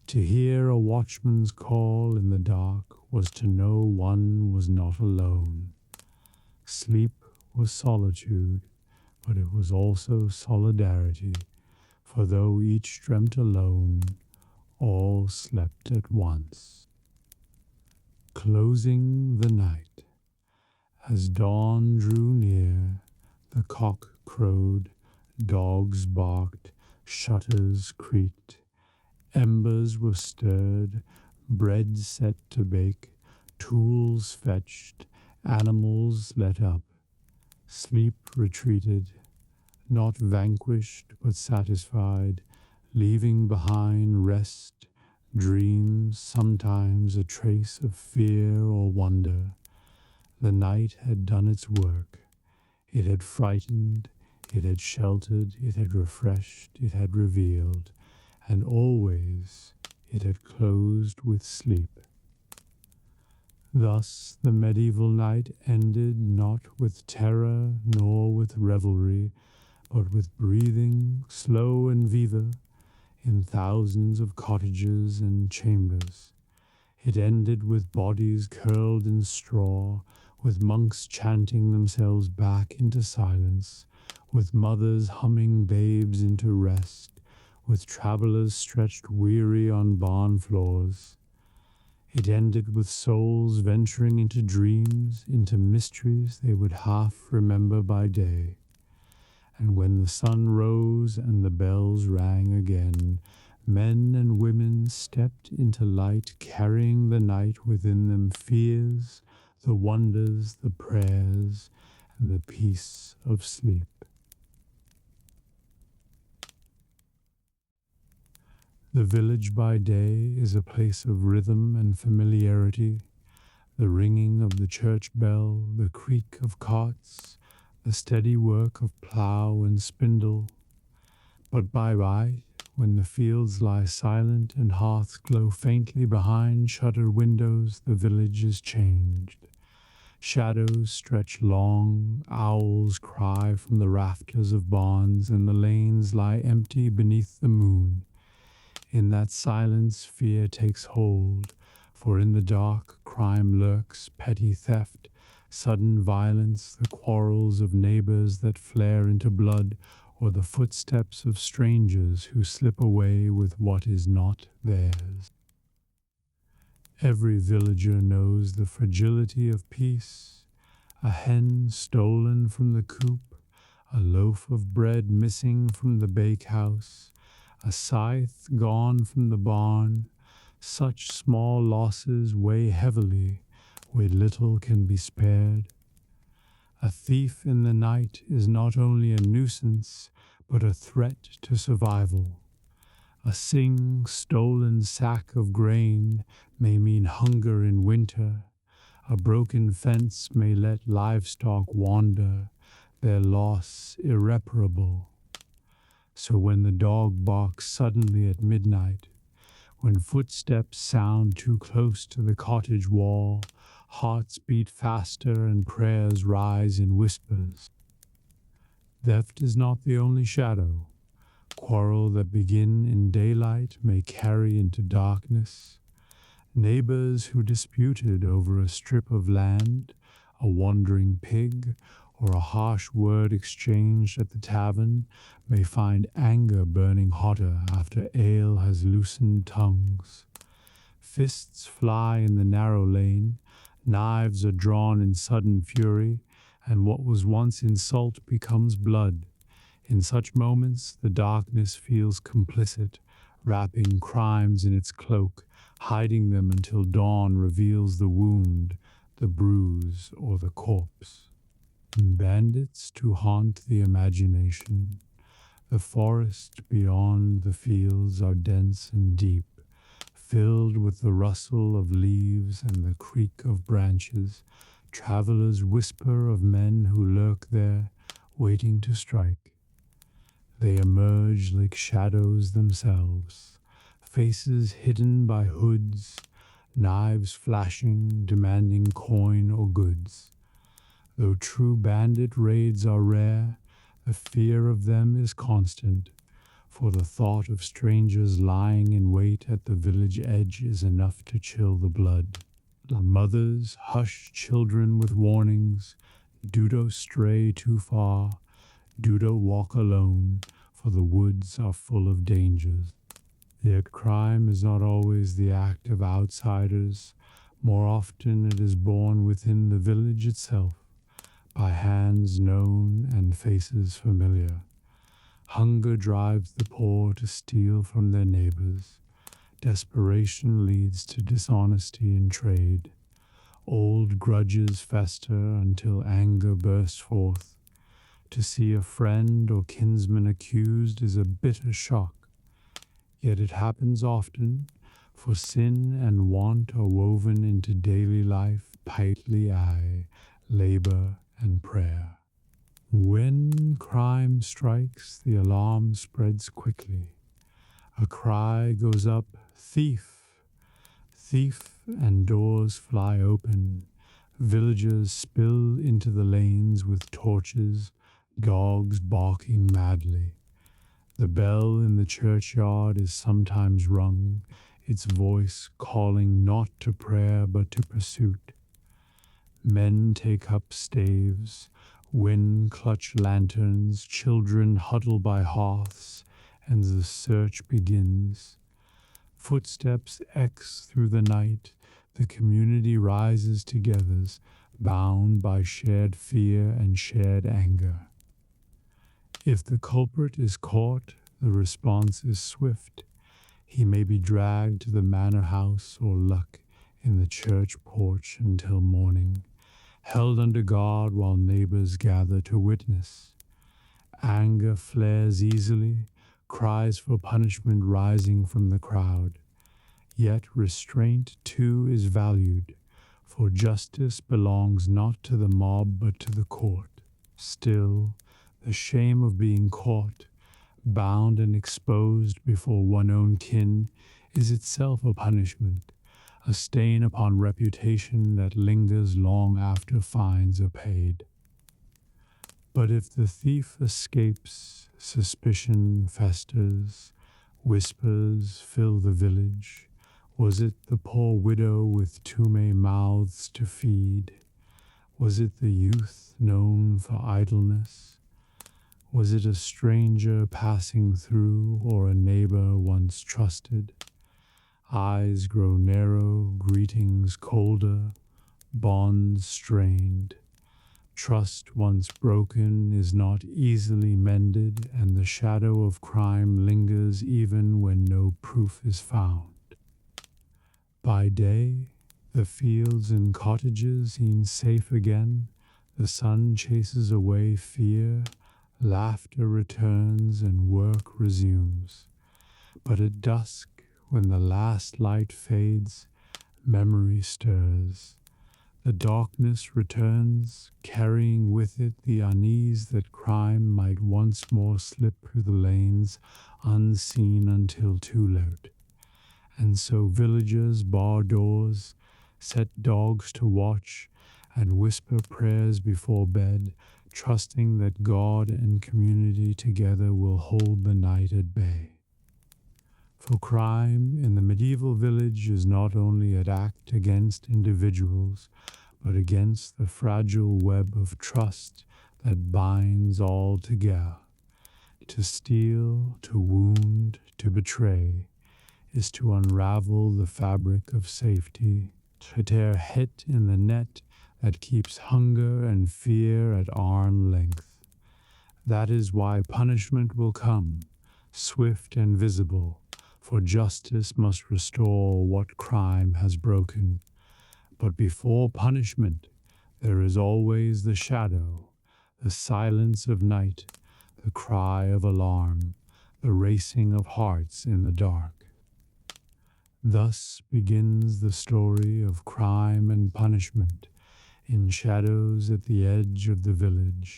To hear a watchman's call in the dark was to know one was not alone. Sleep was solitude, but it was also solidarity, for though each dreamt alone, all slept at once. Closing the night. As dawn drew near, the cock crowed, dogs barked, shutters creaked. Embers were stirred, bread set to bake, tools fetched, animals let up. Sleep retreated, not vanquished but satisfied, leaving behind rest, dreams, sometimes a trace of fear or wonder. The night had done its work. It had frightened, it had sheltered, it had refreshed, it had revealed, and always it had closed with sleep. Thus the medieval night ended not with terror nor with revelry, but with breathing, slow and viva, in thousands of cottages and chambers. It ended with bodies curled in straw, with monks chanting themselves back into silence, with mothers humming babes into rest, with travelers stretched weary on barn floors. It ended with souls venturing into dreams, into mysteries they would half remember by day. And when the sun rose and the bells rang again, men and women stepped into light, carrying the night within them fears, the wonders, the prayers, and the peace of sleep. The village by day is a place of rhythm and familiarity, the ringing of the church bell, the creak of carts, the steady work of plough and spindle. But by night, when the fields lie silent and hearths glow faintly behind shuttered windows, the village is changed. Shadows stretch long, owls cry from the rafters of barns, and the lanes lie empty beneath the moon. In that silence fear takes hold, for in the dark crime lurks, petty theft, sudden violence, the quarrels of neighbors that flare into blood, or the footsteps of strangers who slip away with what is not theirs. Every villager knows the fragility of peace. A hen stolen from the coop, a loaf of bread missing from the bakehouse, a scythe gone from the barn. Such small losses weigh heavily where little can be spared. A thief in the night is not only a nuisance, but a threat to survival. A stolen sack of grain may mean hunger in winter. A broken fence may let livestock wander, their loss irreparable. So when the dog barks suddenly at midnight, when footsteps sound too close to the cottage wall, hearts beat faster and prayers rise in whispers. Theft is not the only shadow. Quarrel that begin in daylight may carry into darkness. Neighbors who disputed over a strip of land, a wandering pig, or a harsh word exchanged at the tavern may find anger burning hotter after ale has loosened tongues. Fists fly in the narrow lane, knives are drawn in sudden fury, and what was once insult becomes blood. In such moments, the darkness feels complicit, wrapping crimes in its cloak, hiding them until dawn reveals the wound, the bruise, or the corpse. Bandits to haunt the imagination. The forest beyond the fields are dense and deep, filled with the rustle of leaves and the creak of branches. Travelers whisper of men who lurk there, waiting to strike. They emerge like shadows themselves, faces hidden by hoods, knives flashing, demanding coin or goods. Though true bandit raids are rare, the fear of them is constant, for the thought of strangers lying in wait at the village edge is enough to chill the blood. The mothers hush children with warnings, "Do not stray too far, do not walk alone, for the woods are full of dangers." Yet crime is not always the act of outsiders. More often it is born within the village itself, by hands known and faces familiar. Hunger drives the poor to steal from their neighbors. Desperation leads to dishonesty in trade. Old grudges fester until anger bursts forth. To see a friend or kinsman accused is a bitter shock. Yet it happens often, for sin and want are woven into daily life, tightly aye, labor and prayer. When crime strikes, the alarm spreads quickly. A cry goes up, thief, thief, and doors fly open. Villagers spill into the lanes with torches, dogs barking madly. The bell in the churchyard is sometimes rung, its voice calling not to prayer but to pursuit. Men take up staves, women clutch lanterns, children huddle by hearths, and the search begins. Footsteps X through the night, the community rises together, bound by shared fear and shared anger. If the culprit is caught, the response is swift. He may be dragged to the manor house or luck in the church porch until morning, held under guard while neighbors gather to witness. Anger flares easily, cries for punishment rising from the crowd. Yet restraint too is valued, for justice belongs not to the mob but to the court. Still, the shame of being caught, bound and exposed before one own kin, is itself a punishment, a stain upon reputation that lingers long after fines are paid. But if the thief escapes, suspicion festers, whispers fill the village. Was it the poor widow with too many mouths to feed? Was it the youth known for idleness? Was it a stranger passing through or a neighbor once trusted? Eyes grow narrow, greetings colder, bonds strained. Trust once broken is not easily mended, and the shadow of crime lingers even when no proof is found. By day, the fields and cottages seem safe again. The sun chases away fear, laughter returns, and work resumes. But at dusk, when the last light fades, memory stirs. The darkness returns, carrying with it the unease that crime might once more slip through the lanes, unseen until too late. And so villagers bar doors, set dogs to watch, and whisper prayers before bed, trusting that God and community together will hold the night at bay. For crime in the medieval village is not only an act against individuals, but against the fragile web of trust that binds all together. To steal, to wound, to betray, is to unravel the fabric of safety, to tear hit in the net that keeps hunger and fear at arm's length. That is why punishment will come, swift and visible, for justice must restore what crime has broken. But before punishment, there is always the shadow, the silence of night, the cry of alarm, the racing of hearts in the dark. Thus begins the story of crime and punishment. In shadows at the edge of the village,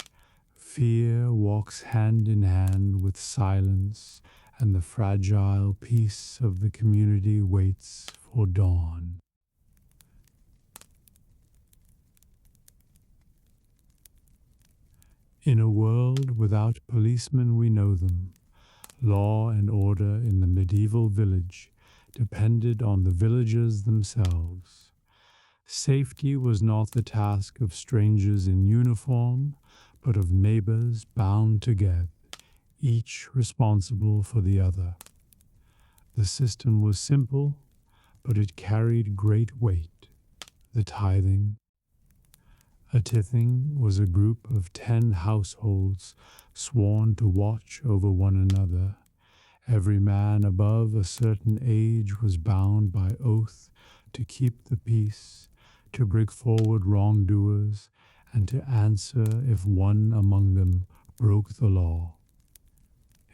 fear walks hand in hand with silence, and the fragile peace of the community waits for dawn. In a world without policemen, we know them. Law and order in the medieval village depended on the villagers themselves. Safety was not the task of strangers in uniform, but of neighbors bound together, each responsible for the other. The system was simple, but it carried great weight. The tithing. A tithing was a group of 10 households sworn to watch over one another. Every man above a certain age was bound by oath to keep the peace, to bring forward wrongdoers, and to answer if one among them broke the law.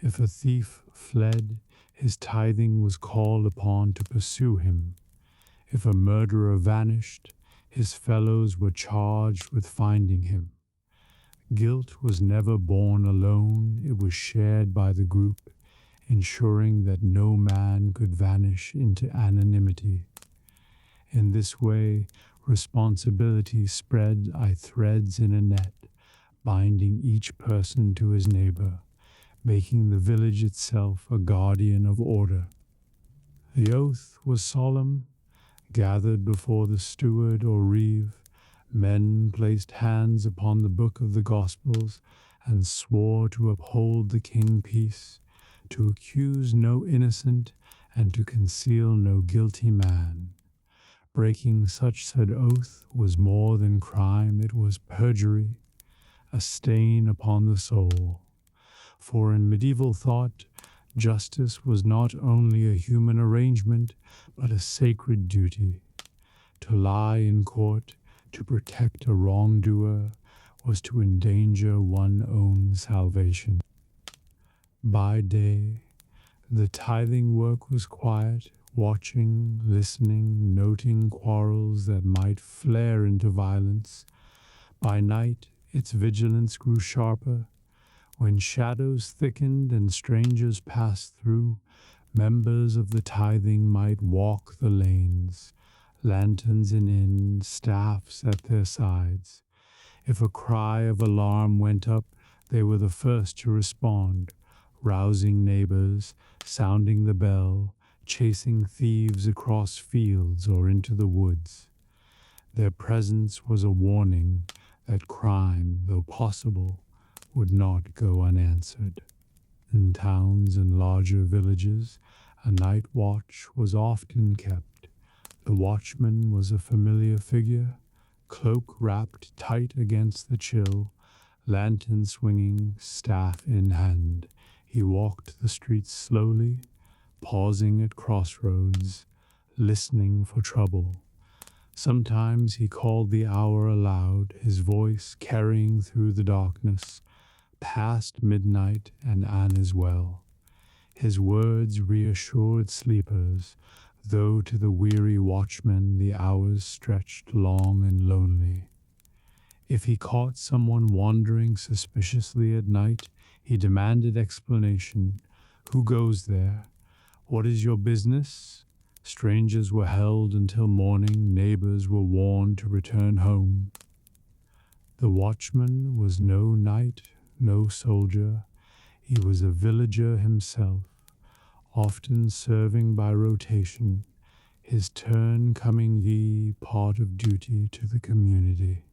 If a thief fled, his tithing was called upon to pursue him. If a murderer vanished, his fellows were charged with finding him. Guilt was never borne alone, it was shared by the group, ensuring that no man could vanish into anonymity. In this way, responsibility spread like threads in a net, binding each person to his neighbor, making the village itself a guardian of order. The oath was solemn. Gathered before the steward or reeve, men placed hands upon the book of the Gospels and swore to uphold the king peace, to accuse no innocent, and to conceal no guilty man. Breaking such said oath was more than crime, it was perjury, a stain upon the soul. For in medieval thought, justice was not only a human arrangement, but a sacred duty. To lie in court, to protect a wrongdoer, was to endanger one's own salvation. By day, the tithing work was quiet, watching, listening, noting quarrels that might flare into violence. By night, its vigilance grew sharper. When shadows thickened and strangers passed through, members of the tithing might walk the lanes, lanterns in end, staffs at their sides. If a cry of alarm went up, they were the first to respond, rousing neighbors, sounding the bell, chasing thieves across fields or into the woods. Their presence was a warning that crime, though possible, would not go unanswered. In towns and larger villages, a night watch was often kept. The watchman was a familiar figure, cloak wrapped tight against the chill, lantern swinging, staff in hand. He walked the streets slowly, pausing at crossroads, listening for trouble. Sometimes he called the hour aloud, his voice carrying through the darkness, past midnight and an as well. His words reassured sleepers, though to the weary watchman the hours stretched long and lonely. If he caught someone wandering suspiciously at night, he demanded explanation. Who goes there? What is your business? Strangers were held until morning, neighbors were warned to return home. The watchman was no knight, no soldier, he was a villager himself, often serving by rotation, his turn coming ye part of duty to the community.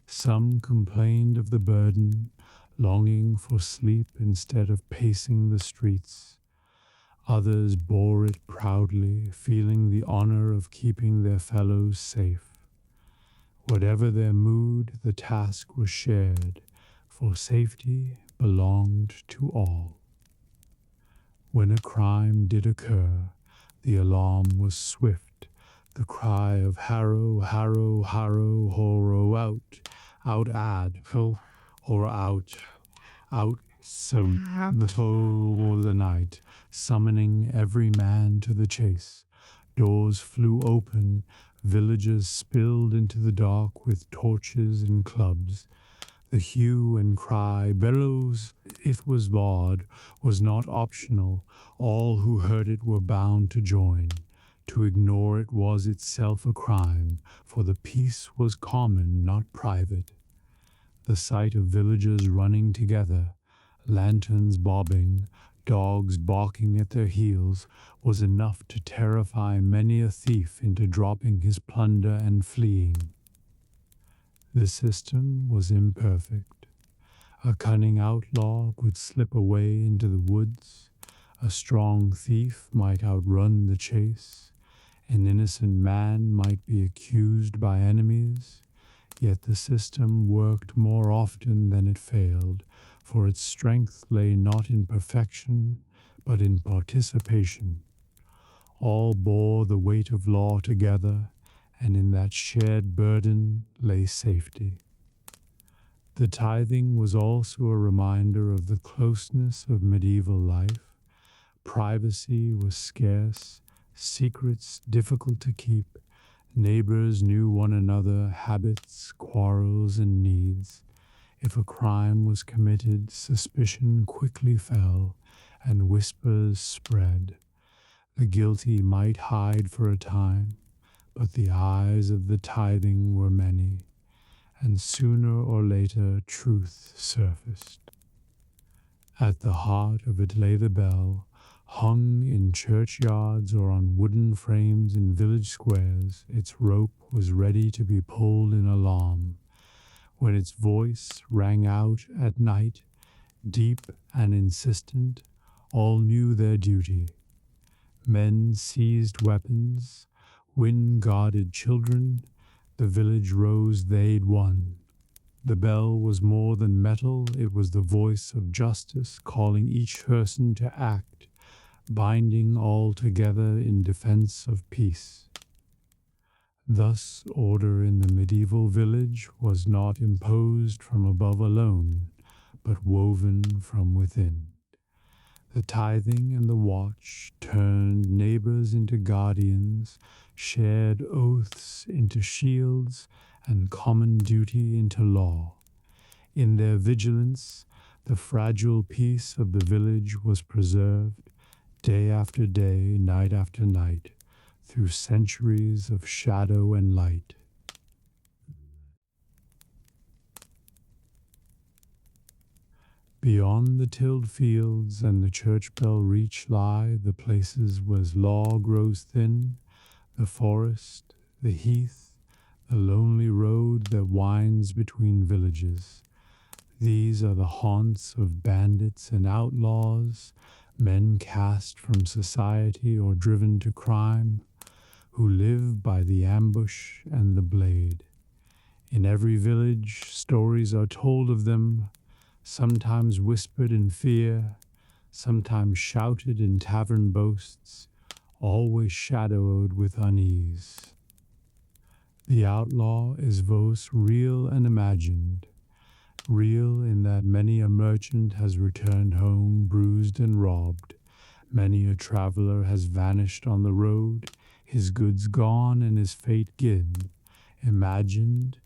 Some complained of the burden, longing for sleep instead of pacing the streets. Others bore it proudly, feeling the honor of keeping their fellows safe. Whatever their mood, the task was shared, for safety belonged to all. When a crime did occur, the alarm was swift, the cry of harrow, harrow, harrow, horrow, out ad, or out, so the whole the night, summoning every man to the chase. Doors flew open, villagers spilled into the dark with torches and clubs. The hue and cry, bellows, it was barred, was not optional. All who heard it were bound to join. To ignore it was itself a crime, for the peace was common, not private. The sight of villagers running together, lanterns bobbing, dogs barking at their heels, was enough to terrify many a thief into dropping his plunder and fleeing. The system was imperfect. A cunning outlaw would slip away into the woods. A strong thief might outrun the chase. An innocent man might be accused by enemies. Yet the system worked more often than it failed, for its strength lay not in perfection, but in participation. All bore the weight of law together, and in that shared burden lay safety. The tithing was also a reminder of the closeness of medieval life. Privacy was scarce, secrets difficult to keep. Neighbors knew one another, habits, quarrels, and needs. If a crime was committed, suspicion quickly fell, and whispers spread. The guilty might hide for a time, but the eyes of the tithing were many, and sooner or later truth surfaced. At the heart of it lay the bell, hung in churchyards or on wooden frames in village squares. Its rope was ready to be pulled in alarm. When its voice rang out at night, deep and insistent, all knew their duty. Men seized weapons, women guarded children, the village rose they'd won. The bell was more than metal, it was the voice of justice calling each person to act, binding all together in defense of peace. Thus, order in the medieval village was not imposed from above alone, but woven from within. The tithing and the watch turned neighbors into guardians, shared oaths into shields, and common duty into law. In their vigilance, the fragile peace of the village was preserved, day after day, night after night, through centuries of shadow and light. Beyond the tilled fields and the church bell reach lie the places where law grows thin, the forest, the heath, the lonely road that winds between villages. These are the haunts of bandits and outlaws, men cast from society or driven to crime, who live by the ambush and the blade. In every village, stories are told of them, sometimes whispered in fear, sometimes shouted in tavern boasts, always shadowed with unease. The outlaw is both real and imagined. Real in that many a merchant has returned home bruised and robbed. Many a traveler has vanished on the road, his goods gone and his fate gin. Imagined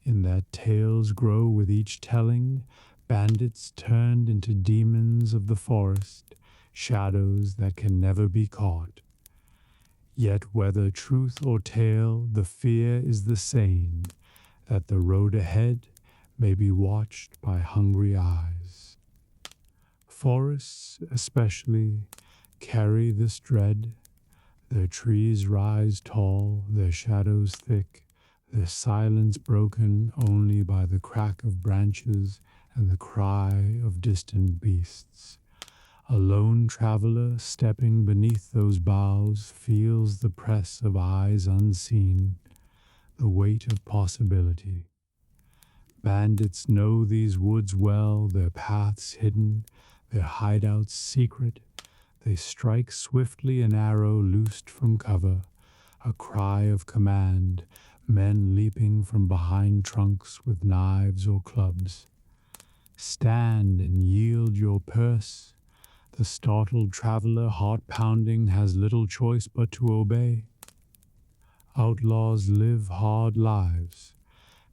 in that tales grow with each telling, bandits turned into demons of the forest, shadows that can never be caught. Yet whether truth or tale, the fear is the same, that the road ahead may be watched by hungry eyes. Forests, especially, carry this dread. Their trees rise tall, their shadows thick, their silence broken only by the crack of branches and the cry of distant beasts. A lone traveler stepping beneath those boughs feels the press of eyes unseen, the weight of possibility. Bandits know these woods well, their paths hidden, their hideouts secret. They strike swiftly an arrow loosed from cover, a cry of command, men leaping from behind trunks with knives or clubs. Stand and yield your purse. The startled traveler, heart pounding, has little choice but to obey. Outlaws live hard lives.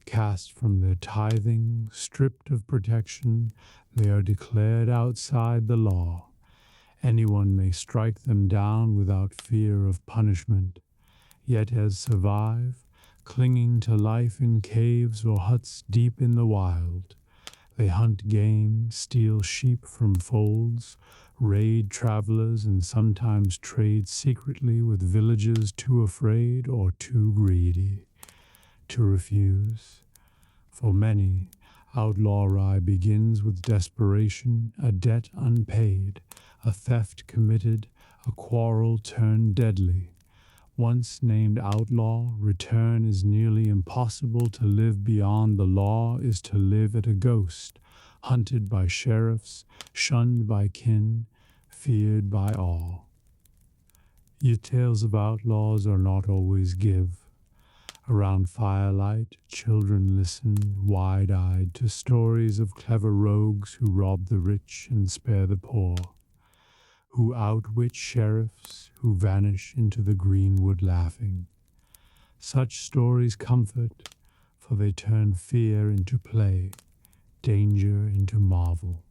Cast from their tithing, stripped of protection, they are declared outside the law. Anyone may strike them down without fear of punishment, yet as survive, clinging to life in caves or huts deep in the wild. They hunt game, steal sheep from folds, raid travelers, and sometimes trade secretly with villagers too afraid or too greedy to refuse. For many, outlawry begins with desperation, a debt unpaid, a theft committed, a quarrel turned deadly. Once named outlaw, return is nearly impossible. To live beyond the law is to live at a ghost, hunted by sheriffs, shunned by kin, feared by all. Yet tales of outlaws are not always give. Around firelight, children listen wide-eyed to stories of clever rogues who rob the rich and spare the poor, who outwit sheriffs, who vanish into the greenwood laughing. Such stories comfort, for they turn fear into play, danger into marvel.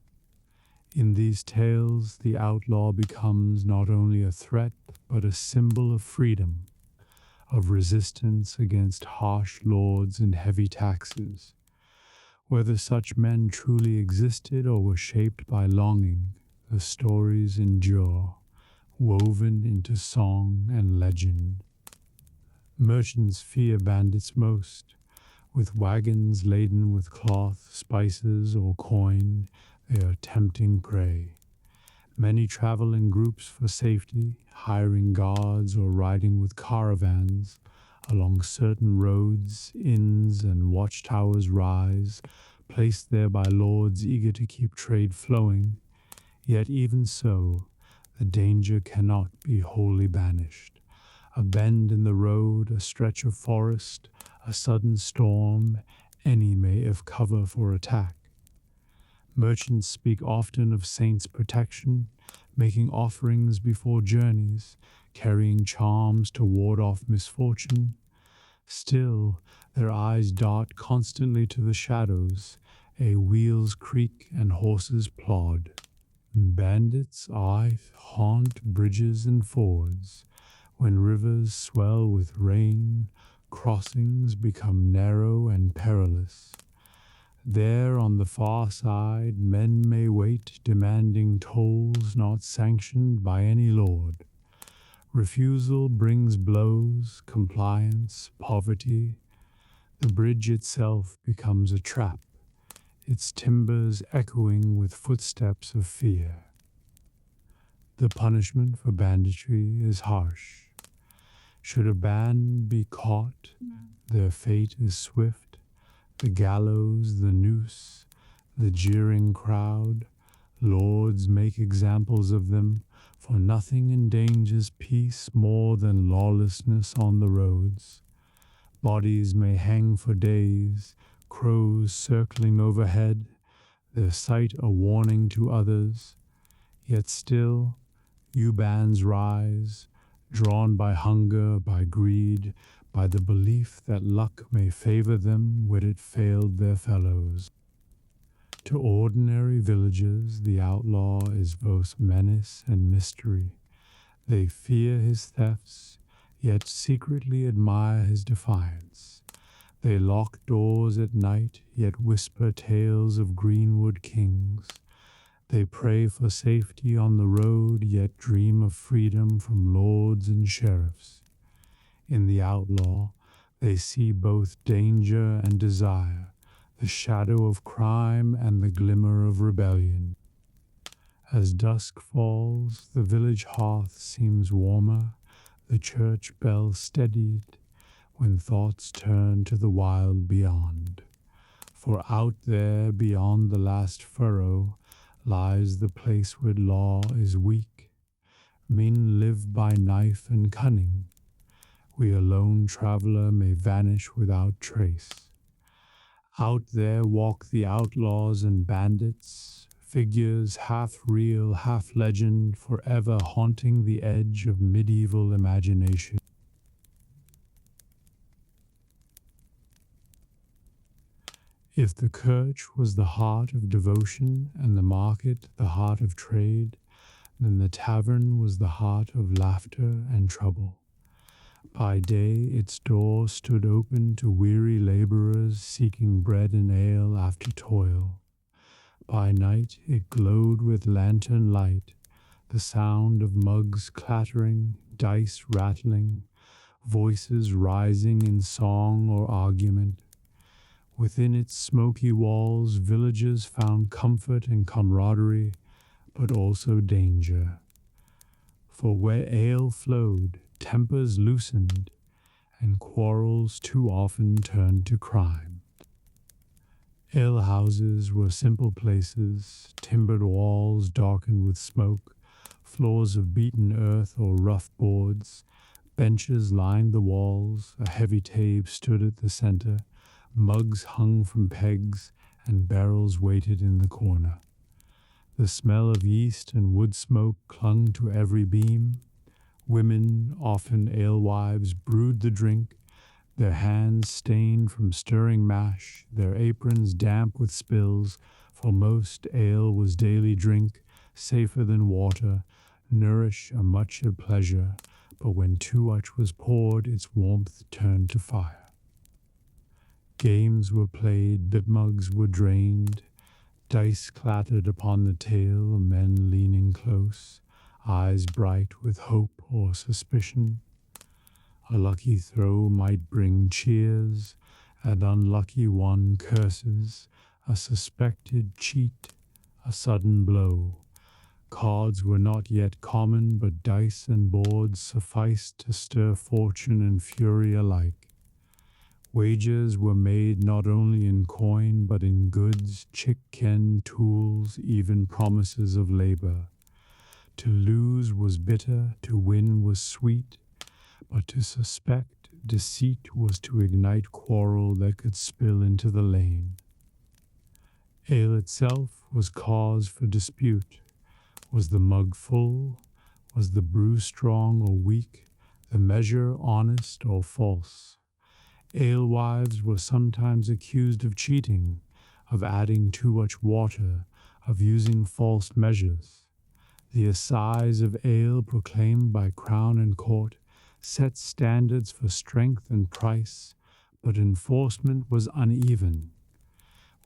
In these tales, the outlaw becomes not only a threat, but a symbol of freedom, of resistance against harsh lords and heavy taxes. Whether such men truly existed or were shaped by longing, the stories endure, woven into song and legend. Merchants fear bandits most. With wagons laden with cloth, spices, or coin, they are tempting prey. Many travel in groups for safety, hiring guards or riding with caravans. Along certain roads, inns and watchtowers rise, placed there by lords eager to keep trade flowing. Yet even so, the danger cannot be wholly banished. A bend in the road, a stretch of forest, a sudden storm, any may have cover for attack. Merchants speak often of saints' protection, making offerings before journeys, carrying charms to ward off misfortune. Still, their eyes dart constantly to the shadows, wheels creak and horses plod. Bandits aye haunt bridges and fords. When rivers swell with rain, crossings become narrow and perilous. There on the far side men may wait, demanding tolls not sanctioned by any lord. Refusal brings blows, compliance, poverty. The bridge itself becomes a trap, its timbers echoing with footsteps of fear. The punishment for banditry is harsh. Should a band be caught, their fate is swift. The gallows, the noose, the jeering crowd, lords make examples of them, for nothing endangers peace more than lawlessness on the roads. Bodies may hang for days, crows circling overhead, their sight a warning to others. Yet still, you bands rise, drawn by hunger, by greed, by the belief that luck may favor them where it failed their fellows. To ordinary villagers, the outlaw is both menace and mystery. They fear his thefts, yet secretly admire his defiance. They lock doors at night, yet whisper tales of greenwood kings. They pray for safety on the road, yet dream of freedom from lords and sheriffs. In the outlaw, they see both danger and desire, the shadow of crime and the glimmer of rebellion. As dusk falls, the village hearth seems warmer, the church bell steadied, when thoughts turn to the wild beyond. For out there, beyond the last furrow, lies the place where law is weak. Men live by knife and cunning. We a lone traveler may vanish without trace. Out there walk the outlaws and bandits, figures half real, half legend, forever haunting the edge of medieval imagination. If the church was the heart of devotion and the market the heart of trade, then the tavern was the heart of laughter and trouble. By day its doors stood open to weary laborers seeking bread and ale after toil. By night it glowed with lantern light, the sound of mugs clattering, dice rattling, voices rising in song or argument. Within its smoky walls villagers found comfort and camaraderie, but also danger. For where ale flowed, tempers loosened, and quarrels too often turned to crime. Alehouses were simple places, timbered walls darkened with smoke, Floors of beaten earth or rough boards, benches lined the walls, a heavy table stood at the center, mugs hung from pegs, and barrels waited in the corner. The smell of yeast and wood smoke clung to every beam. Women, often alewives, brewed the drink, their hands stained from stirring mash, their aprons damp with spills, for most ale was daily drink, safer than water, nourish a much of pleasure, but when too much was poured, its warmth turned to fire. Games were played, bit mugs were drained, dice clattered upon the table, men leaning close, eyes bright with hope or suspicion. A lucky throw might bring cheers, an unlucky one curses, a suspected cheat, a sudden blow. Cards were not yet common, but dice and boards sufficed to stir fortune and fury alike. Wagers were made not only in coin, but in goods, chicken, tools, even promises of labor. To lose was bitter, to win was sweet, but to suspect deceit was to ignite quarrel that could spill into the lane. Ale itself was cause for dispute. Was the mug full? Was the brew strong or weak? The measure honest or false? Alewives were sometimes accused of cheating, of adding too much water, of using false measures. The assize of ale proclaimed by crown and court set standards for strength and price, but enforcement was uneven.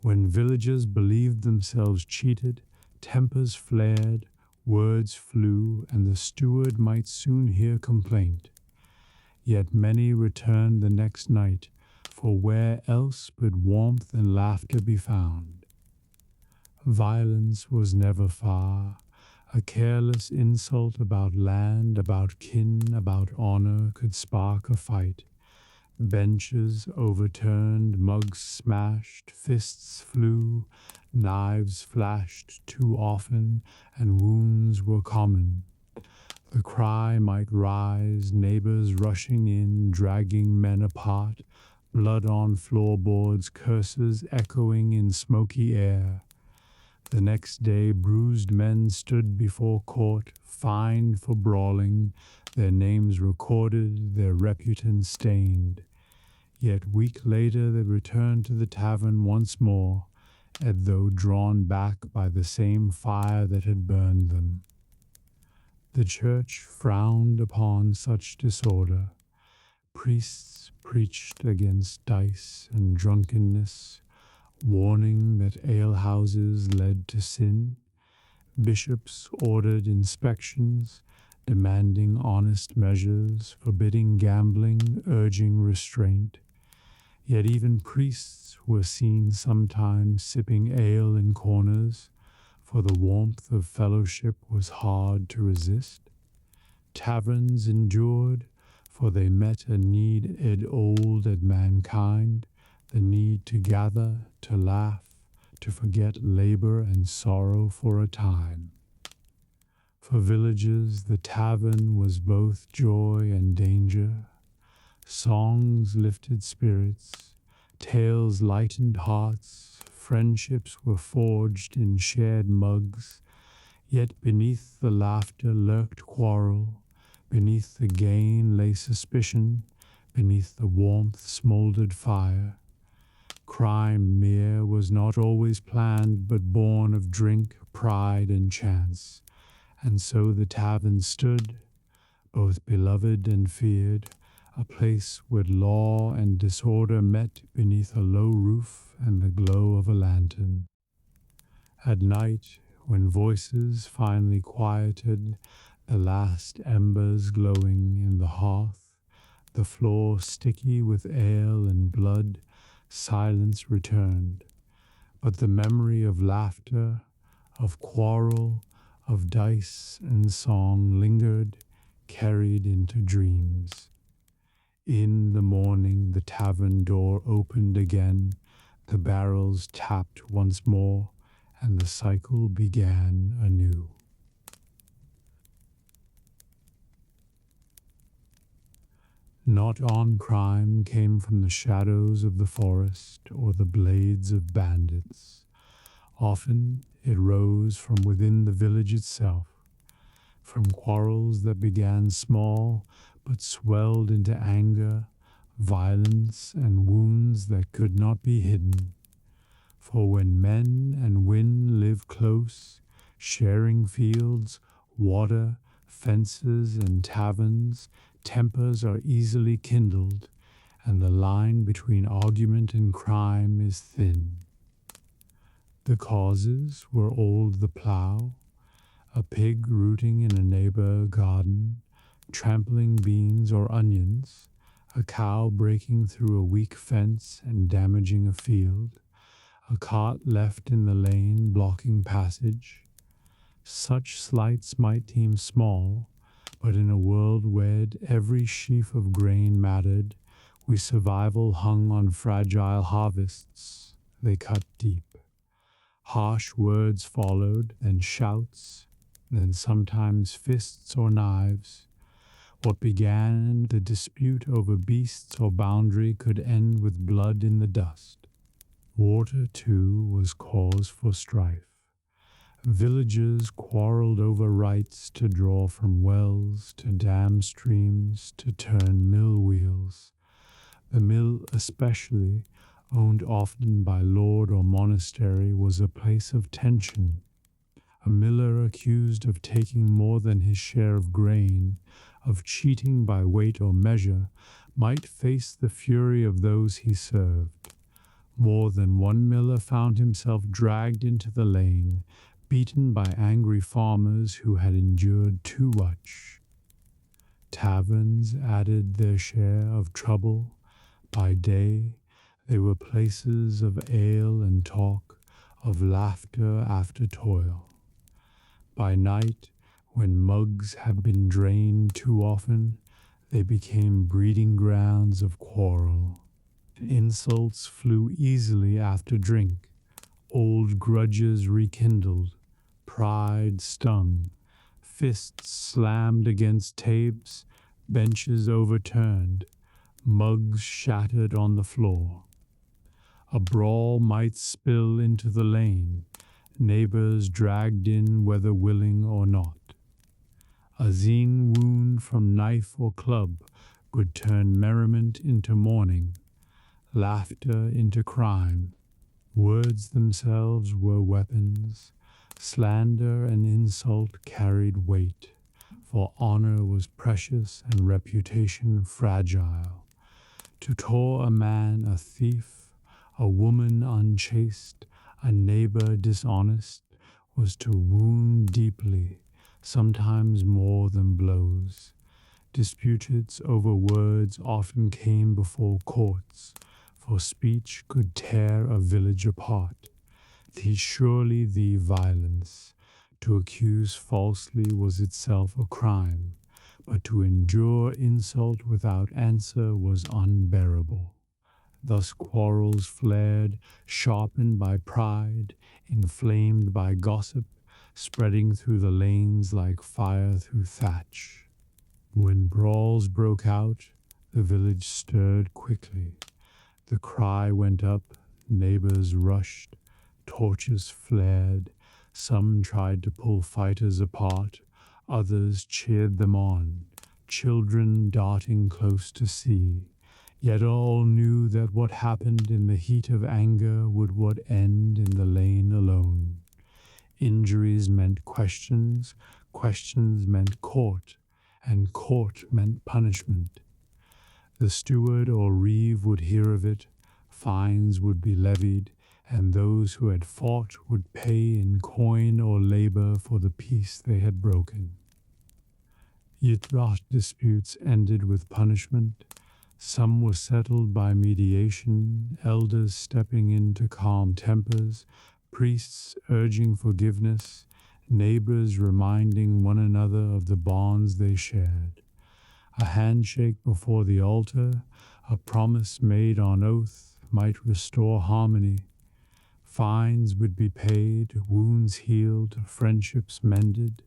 When villagers believed themselves cheated, tempers flared, words flew, and the steward might soon hear complaint. Yet many returned the next night, for where else would warmth and laughter be found? Violence was never far. A careless insult about land, about kin, about honor could spark a fight. Benches overturned, mugs smashed, fists flew, knives flashed too often, and wounds were common. The cry might rise, neighbors rushing in, dragging men apart, blood on floorboards, curses echoing in smoky air. The next day bruised men stood before court, fined for brawling, their names recorded, their reputance stained. Yet week later they returned to the tavern once more, as though drawn back by the same fire that had burned them. The church frowned upon such disorder. Priests preached against dice and drunkenness, warning that alehouses led to sin. Bishops ordered inspections, demanding honest measures, forbidding gambling, urging restraint. Yet even priests were seen sometimes sipping ale in corners, for the warmth of fellowship was hard to resist. Taverns endured, for they met a need old at mankind, the need to gather, to laugh, to forget labor and sorrow for a time. For villagers, the tavern was both joy and danger. Songs lifted spirits, tales lightened hearts, friendships were forged in shared mugs, yet beneath the laughter lurked quarrel, beneath the gain lay suspicion, beneath the warmth smoldered fire. Crime mere was not always planned, but born of drink, pride, and chance. And so the tavern stood, both beloved and feared, a place where law and disorder met beneath a low roof and the glow of a lantern. At night, when voices finally quieted, the last embers glowing in the hearth, the floor sticky with ale and blood, silence returned, but the memory of laughter, of quarrel, of dice and song lingered, carried into dreams. In the morning the tavern door opened again, the barrels tapped once more, and the cycle began anew. Not on crime came from the shadows of the forest or the blades of bandits. Often it rose from within the village itself, from quarrels that began small but swelled into anger, violence, and wounds that could not be hidden. For when men and women live close, sharing fields, water, fences, and taverns, tempers are easily kindled, and the line between argument and crime is thin. The causes were old the plough, a pig rooting in a neighbor garden, trampling beans or onions, a cow breaking through a weak fence and damaging a field, a cart left in the lane blocking passage. Such slights might seem small, but in a world where every sheaf of grain mattered, where survival hung on fragile harvests, they cut deep. Harsh words followed, then shouts, then sometimes fists or knives. What began the dispute over beasts or boundary could end with blood in the dust. Water, too, was cause for strife. Villagers quarreled over rights to draw from wells, to dam streams, to turn mill wheels. The mill especially, owned often by lord or monastery, was a place of tension. A miller accused of taking more than his share of grain, of cheating by weight or measure, might face the fury of those he served. More than one miller found himself dragged into the lane, beaten by angry farmers who had endured too much. Taverns added their share of trouble. By day, they were places of ale and talk, of laughter after toil. By night, when mugs had been drained too often, they became breeding grounds of quarrel. Insults flew easily after drink, old grudges rekindled, pride stung, fists slammed against tables, benches overturned, mugs shattered on the floor. A brawl might spill into the lane, neighbors dragged in whether willing or not. A zine wound from knife or club could turn merriment into mourning, laughter into crime. Words themselves were weapons. Slander and insult carried weight, for honor was precious and reputation fragile. To call a man a thief, a woman unchaste, a neighbor dishonest, was to wound deeply, sometimes more than blows. Disputes over words often came before courts, for speech could tear a village apart. 'Tis surely the violence. To accuse falsely was itself a crime, but to endure insult without answer was unbearable. Thus quarrels flared, sharpened by pride, inflamed by gossip, spreading through the lanes like fire through thatch. When brawls broke out, the village stirred quickly. The cry went up, neighbors rushed, torches flared. Some tried to pull fighters apart, others cheered them on, children darting close to see. Yet all knew that what happened in the heat of anger would what end in the lane alone. Injuries meant questions, questions meant court, and court meant punishment. The steward or reeve would hear of it, fines would be levied, and those who had fought would pay in coin or labor for the peace they had broken. Yet not disputes ended with punishment. Some were settled by mediation, elders stepping in to calm tempers, priests urging forgiveness, neighbors reminding one another of the bonds they shared. A handshake before the altar, a promise made on oath, might restore harmony. Fines would be paid, wounds healed, friendships mended.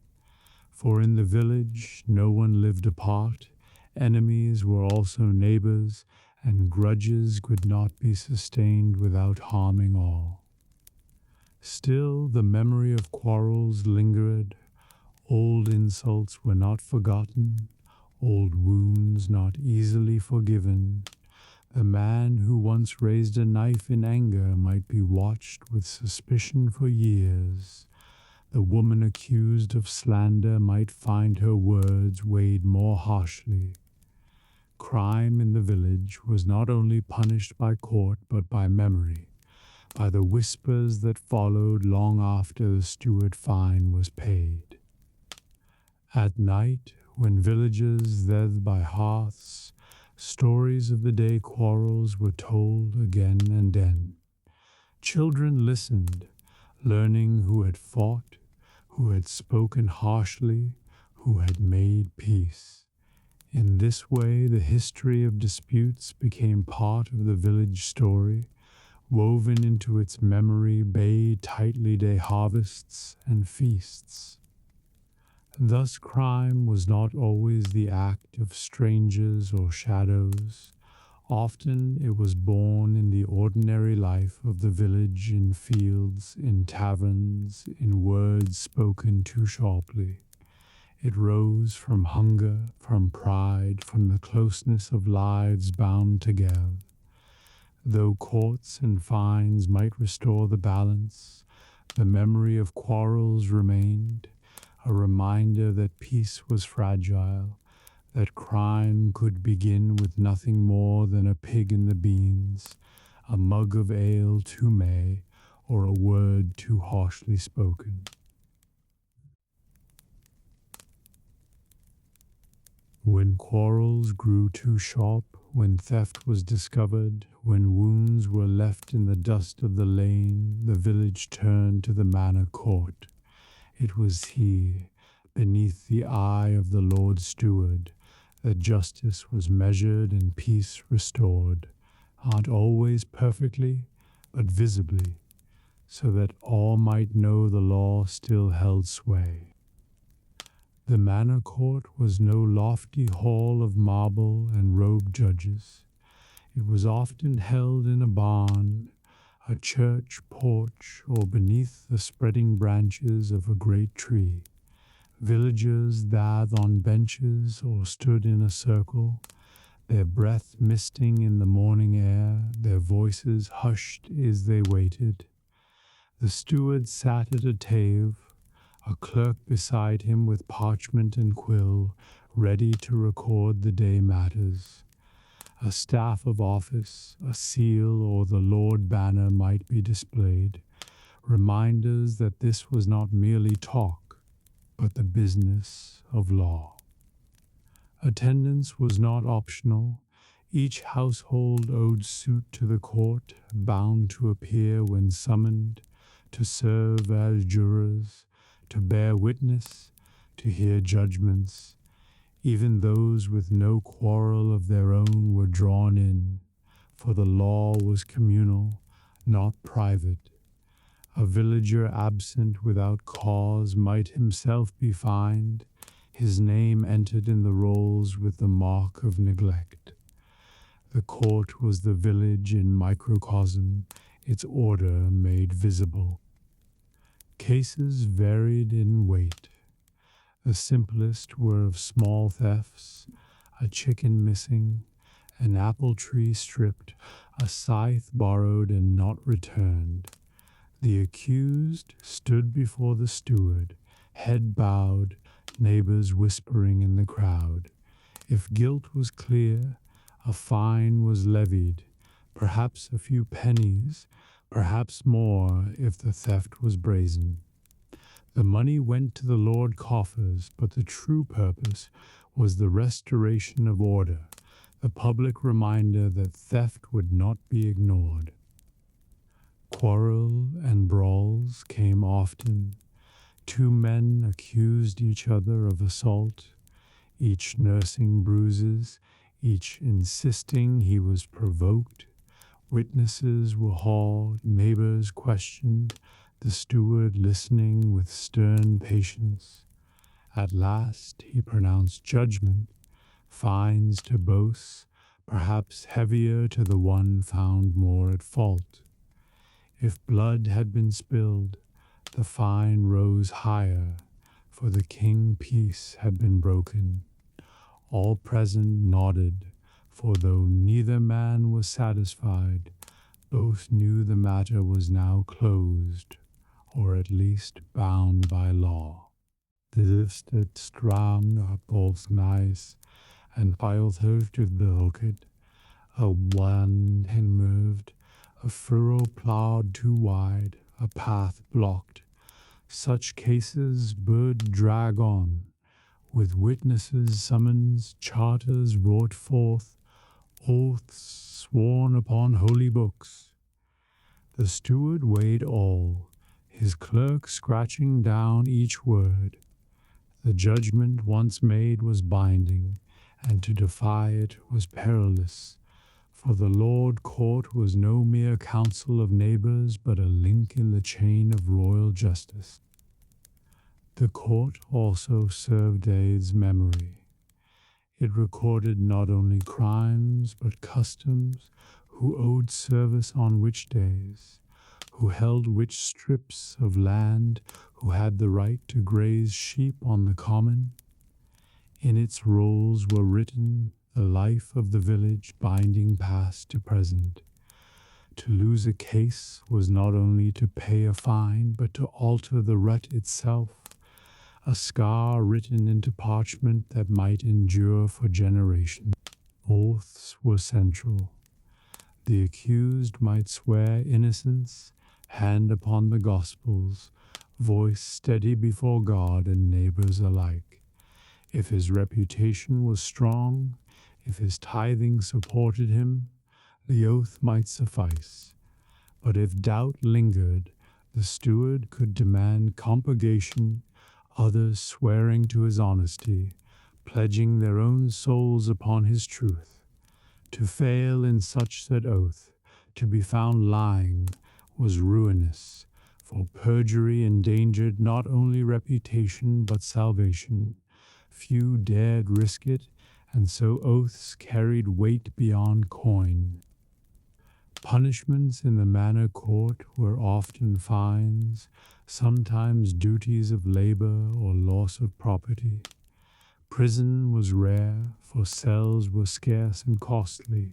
For in the village no one lived apart. Enemies were also neighbors, and grudges could not be sustained without harming all. Still, the memory of quarrels lingered. Old insults were not forgotten, old wounds not easily forgiven. The man who once raised a knife in anger might be watched with suspicion for years. The woman accused of slander might find her words weighed more harshly. Crime in the village was not only punished by court but by memory, by the whispers that followed long after the steward fine was paid. At night, when villagers sat by hearths, stories of the day quarrels were told again and then. Children listened, learning who had fought, who had spoken harshly, who had made peace. In this way, the history of disputes became part of the village story, woven into its memory bay tightly day harvests and feasts. Thus crime was not always the act of strangers or shadows. Often it was born in the ordinary life of the village, in fields, in taverns, in words spoken too sharply. It rose from hunger, from pride, from the closeness of lives bound together. Though courts and fines might restore the balance, the memory of quarrels remained, a reminder that peace was fragile, that crime could begin with nothing more than a pig in the beans, a mug of ale too may, or a word too harshly spoken. When quarrels grew too sharp, when theft was discovered, when wounds were left in the dust of the lane, the village turned to the manor court. It was here, beneath the eye of the Lord Steward, that justice was measured and peace restored, not always perfectly, but visibly, so that all might know the law still held sway. The manor court was no lofty hall of marble and robed judges. It was often held in a barn, a church porch, or beneath the spreading branches of a great tree. Villagers sat on benches or stood in a circle, their breath misting in the morning air, their voices hushed as they waited. The steward sat at a table, a clerk beside him with parchment and quill, ready to record the day matters. A staff of office, a seal, or the Lord banner might be displayed, reminders that this was not merely talk, but the business of law. Attendance was not optional. Each household owed suit to the court, bound to appear when summoned, to serve as jurors, to bear witness, to hear judgments. Even those with no quarrel of their own were drawn in, for the law was communal, not private. A villager absent without cause might himself be fined, his name entered in the rolls with the mark of neglect. The court was the village in microcosm, its order made visible. Cases varied in weight. The simplest were of small thefts, a chicken missing, an apple tree stripped, a scythe borrowed and not returned. The accused stood before the steward, head bowed, neighbors whispering in the crowd. If guilt was clear, a fine was levied, perhaps a few pennies, perhaps more if the theft was brazen. The money went to the Lord coffers, but the true purpose was the restoration of order, the public reminder that theft would not be ignored. Quarrel and brawls came often. Two men accused each other of assault, each nursing bruises, each insisting he was provoked. Witnesses were hauled, neighbors questioned, the steward listening with stern patience. At last he pronounced judgment, fines to both, perhaps heavier to the one found more at fault. If blood had been spilled, the fine rose higher, for the king peace had been broken. All present nodded, for though neither man was satisfied, both knew the matter was now closed, or at least bound by law. This that strang up both nice, and filed her to the hooked, a one had moved, a furrow plowed too wide, a path blocked. Such cases would drag on, with witnesses summons, charters brought forth, oaths sworn upon holy books. The steward weighed all, his clerk scratching down each word. The judgment once made was binding, and to defy it was perilous, for the Lord Court was no mere council of neighbors, but a link in the chain of royal justice. The court also served Aid's memory. It recorded not only crimes, but customs, who owed service on which days, who held which strips of land, who had the right to graze sheep on the common. In its rolls were written the life of the village, binding past to present. To lose a case was not only to pay a fine, but to alter the rut itself, a scar written into parchment that might endure for generations. Oaths were central. The accused might swear innocence, hand upon the Gospels, voice steady before God and neighbors alike. If his reputation was strong, if his tithing supported him, the oath might suffice. But if doubt lingered, the steward could demand compurgation, others swearing to his honesty, pledging their own souls upon his truth. To fail in such said oath, to be found lying, was ruinous, for perjury endangered not only reputation but salvation. Few dared risk it, and so oaths carried weight beyond coin. Punishments in the manor court were often fines, sometimes duties of labor or loss of property. Prison was rare, for cells were scarce and costly.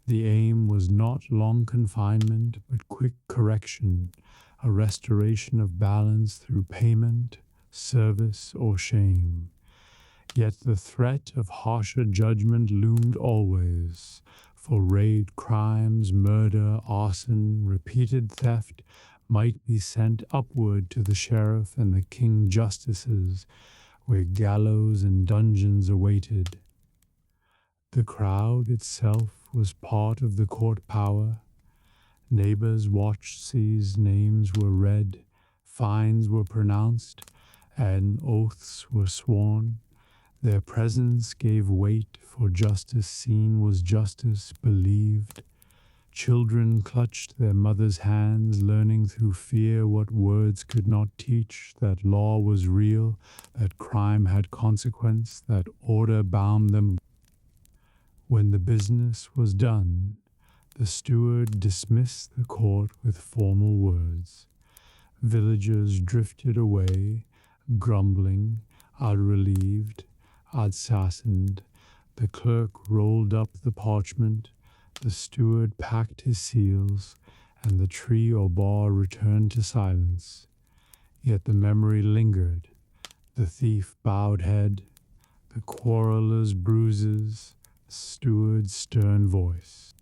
The aim was not long confinement, but quick correction, a restoration of balance through payment, service, or shame. Yet the threat of harsher judgment loomed always, for raid crimes, murder, arson, repeated theft might be sent upward to the sheriff and the king justices, where gallows and dungeons awaited. The crowd itself was part of the court power. Neighbors watched, sees names were read, fines were pronounced, and oaths were sworn. Their presence gave weight, for justice seen was justice believed. Children clutched their mothers' hands, learning through fear what words could not teach, that law was real, that crime had consequence, that order bound them. When the business was done, the steward dismissed the court with formal words. Villagers drifted away, grumbling, unrelieved, assassined. The clerk rolled up the parchment, the steward packed his seals, and the tree or bar returned to silence. Yet the memory lingered, the thief bowed head, the quarreller's bruises, the steward's stern voice.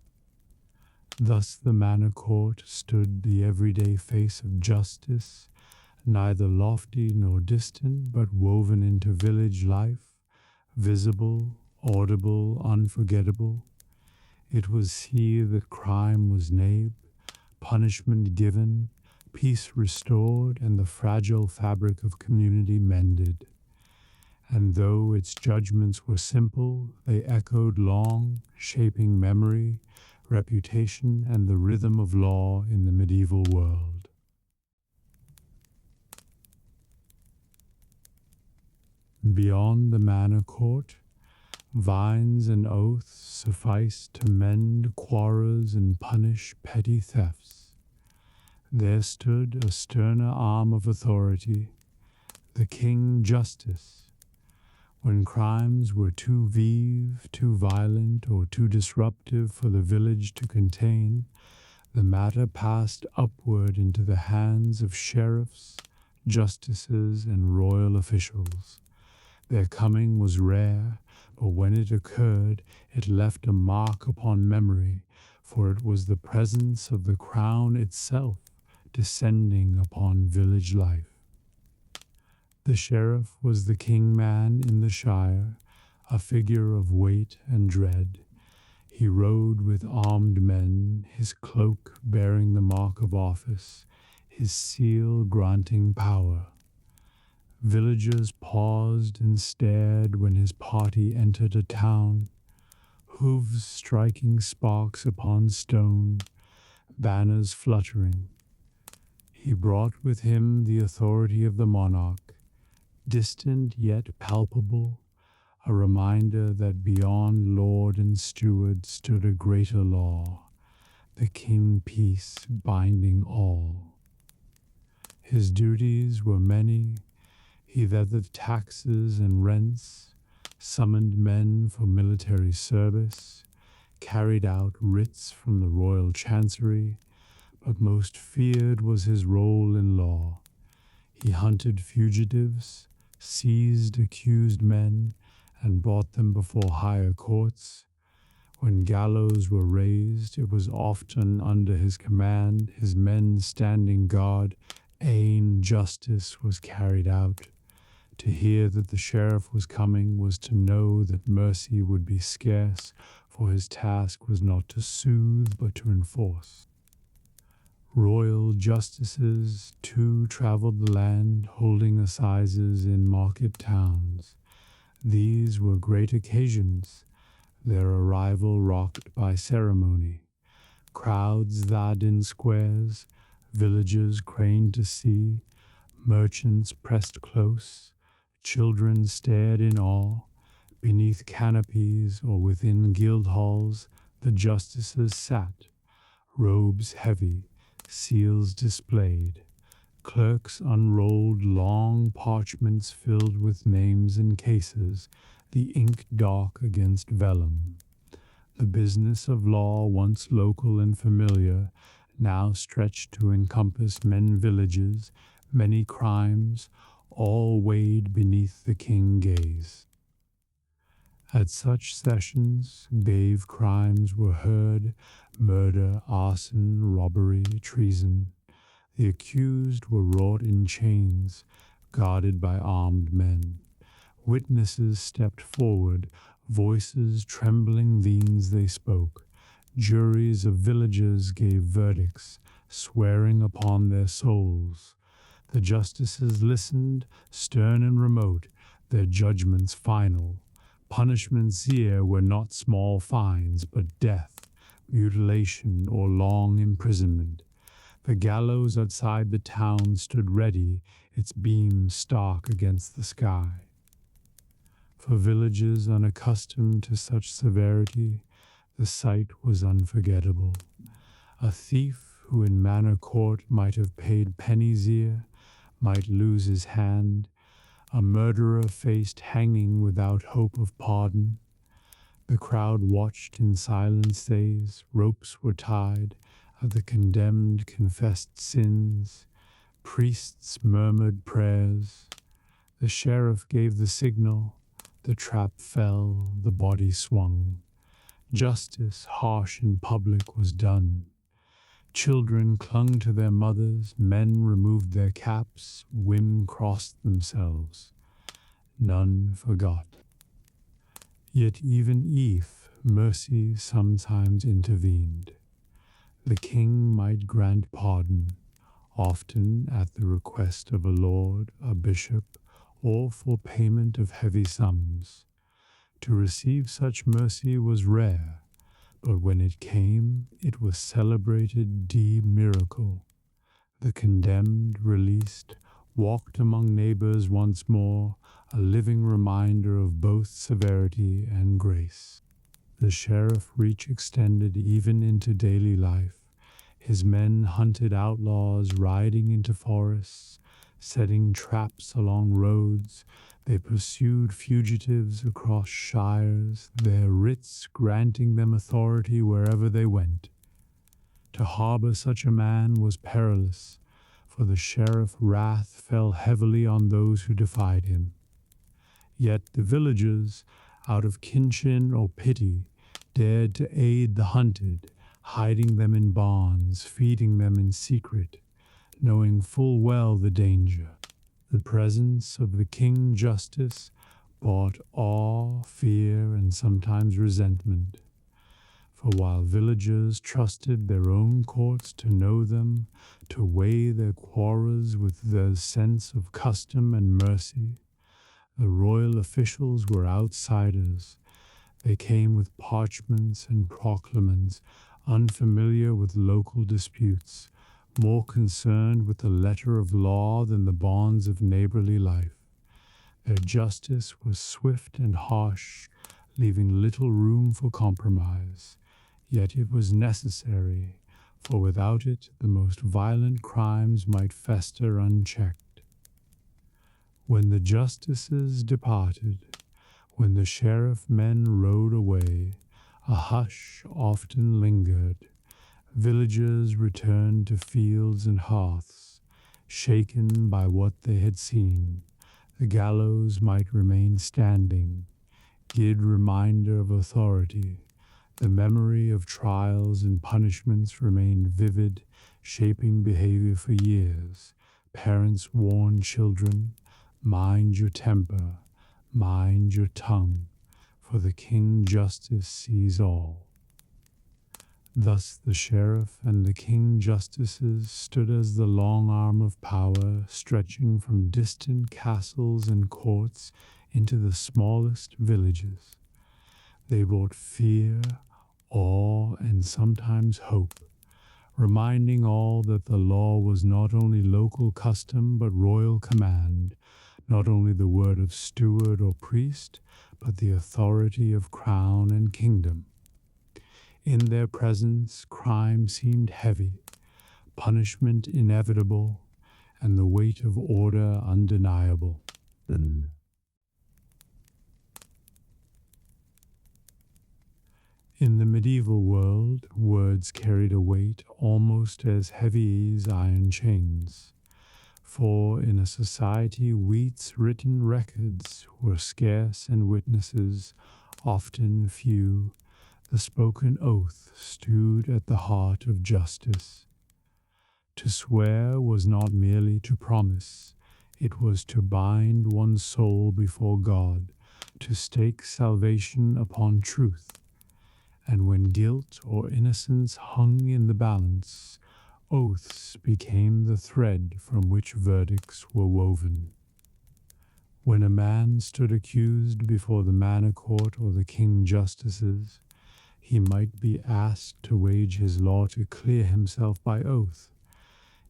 Thus the manor court stood, the everyday face of justice, neither lofty nor distant, but woven into village life, visible, audible, unforgettable. It was here that crime was named, punishment given, peace restored, and the fragile fabric of community mended. And though its judgments were simple, they echoed long, shaping memory, reputation, and the rhythm of law in the medieval world. Beyond the manor court, Vines and oaths sufficed to mend quarrels and punish petty thefts. There stood a sterner arm of authority, the King Justice. When crimes were too vive, too violent, or too disruptive for the village to contain, the matter passed upward into the hands of sheriffs, justices, and royal officials. Their coming was rare, but when it occurred, it left a mark upon memory, for it was the presence of the crown itself descending upon village life. The sheriff was the king man in the shire, a figure of weight and dread. He rode with armed men, his cloak bearing the mark of office, his seal granting power. Villagers paused and stared when his party entered a town, hooves striking sparks upon stone, banners fluttering. He brought with him the authority of the monarch, distant yet palpable, a reminder that beyond lord and steward stood a greater law, the king peace binding all. His duties were many. He levied taxes and rents, summoned men for military service, carried out writs from the royal chancery, but most feared was his role in law. He hunted fugitives, seized accused men, and brought them before higher courts. When gallows were raised, it was often under his command, his men standing guard, justice was carried out. To hear that the sheriff was coming was to know that mercy would be scarce, for his task was not to soothe but to enforce. Royal justices, too, traveled the land, holding assizes in market towns. These were great occasions, their arrival rocked by ceremony. Crowds thawed in squares, villagers craned to see, merchants pressed close, children stared in awe. Beneath canopies or within guild halls, the justices sat, robes heavy, seals displayed. Clerks unrolled long parchments filled with names and cases, the ink dark against vellum. The business of law, once local and familiar, now stretched to encompass many villages, many crimes, all weighed beneath the king's gaze. At such sessions, grave crimes were heard, murder, arson, robbery, treason. The accused were wrought in chains, guarded by armed men. Witnesses stepped forward, voices trembling liens they spoke. Juries of villagers gave verdicts, swearing upon their souls. The justices listened, stern and remote, their judgments final. Punishments here were not small fines, but death, mutilation, or long imprisonment. The gallows outside the town stood ready, its beams stark against the sky. For villagers unaccustomed to such severity, the sight was unforgettable. A thief who in Manor Court might have paid pennies here, might lose his hand. A murderer faced hanging without hope of pardon. The crowd watched in silence days, ropes were tied, the condemned confessed sins, priests murmured prayers. The sheriff gave the signal, the trap fell, the body swung. Justice, harsh in public, was done. Children clung to their mothers, men removed their caps, women crossed themselves. None forgot. Yet even if mercy sometimes intervened, the king might grant pardon, often at the request of a lord, a bishop, or for payment of heavy sums. To receive such mercy was rare, but when it came, it was celebrated miracle. The condemned, released, walked among neighbors once more, a living reminder of both severity and grace. The sheriff reach extended even into daily life. His men hunted outlaws, riding into forests, setting traps along roads. They pursued fugitives across shires, their writs granting them authority wherever they went. To harbor such a man was perilous, for the sheriff's wrath fell heavily on those who defied him. Yet the villagers, out of kinship or pity, dared to aid the hunted, hiding them in barns, feeding them in secret, knowing full well the danger. The presence of the King Justice brought awe, fear, and sometimes resentment. For while villagers trusted their own courts to know them, to weigh their quarrels with their sense of custom and mercy, the royal officials were outsiders. They came with parchments and proclamants, unfamiliar with local disputes, more concerned with the letter of law than the bonds of neighborly life. Their justice was swift and harsh, leaving little room for compromise. Yet it was necessary, for without it the most violent crimes might fester unchecked. When the justices departed, when the sheriff men rode away, a hush often lingered. Villagers returned to fields and hearths, shaken by what they had seen. The gallows might remain standing, gid reminder of authority. The memory of trials and punishments remained vivid, shaping behavior for years. Parents warned children, mind your temper, mind your tongue, for the King Justice sees all. Thus the sheriff and the King Justices stood as the long arm of power, stretching from distant castles and courts into the smallest villages. They brought fear, awe, and sometimes hope, reminding all that the law was not only local custom but royal command, not only the word of steward or priest, but the authority of crown and kingdom. In their presence, crime seemed heavy, punishment inevitable, and the weight of order undeniable. In the medieval world, words carried a weight almost as heavy as iron chains. For in a society wheat's written records were scarce and witnesses often few, the spoken oath stood at the heart of justice. To swear was not merely to promise, it was to bind one's soul before God, to stake salvation upon truth. And when guilt or innocence hung in the balance, oaths became the thread from which verdicts were woven. When a man stood accused before the Manor Court or the King Justices, he might be asked to wage his law to clear himself by oath.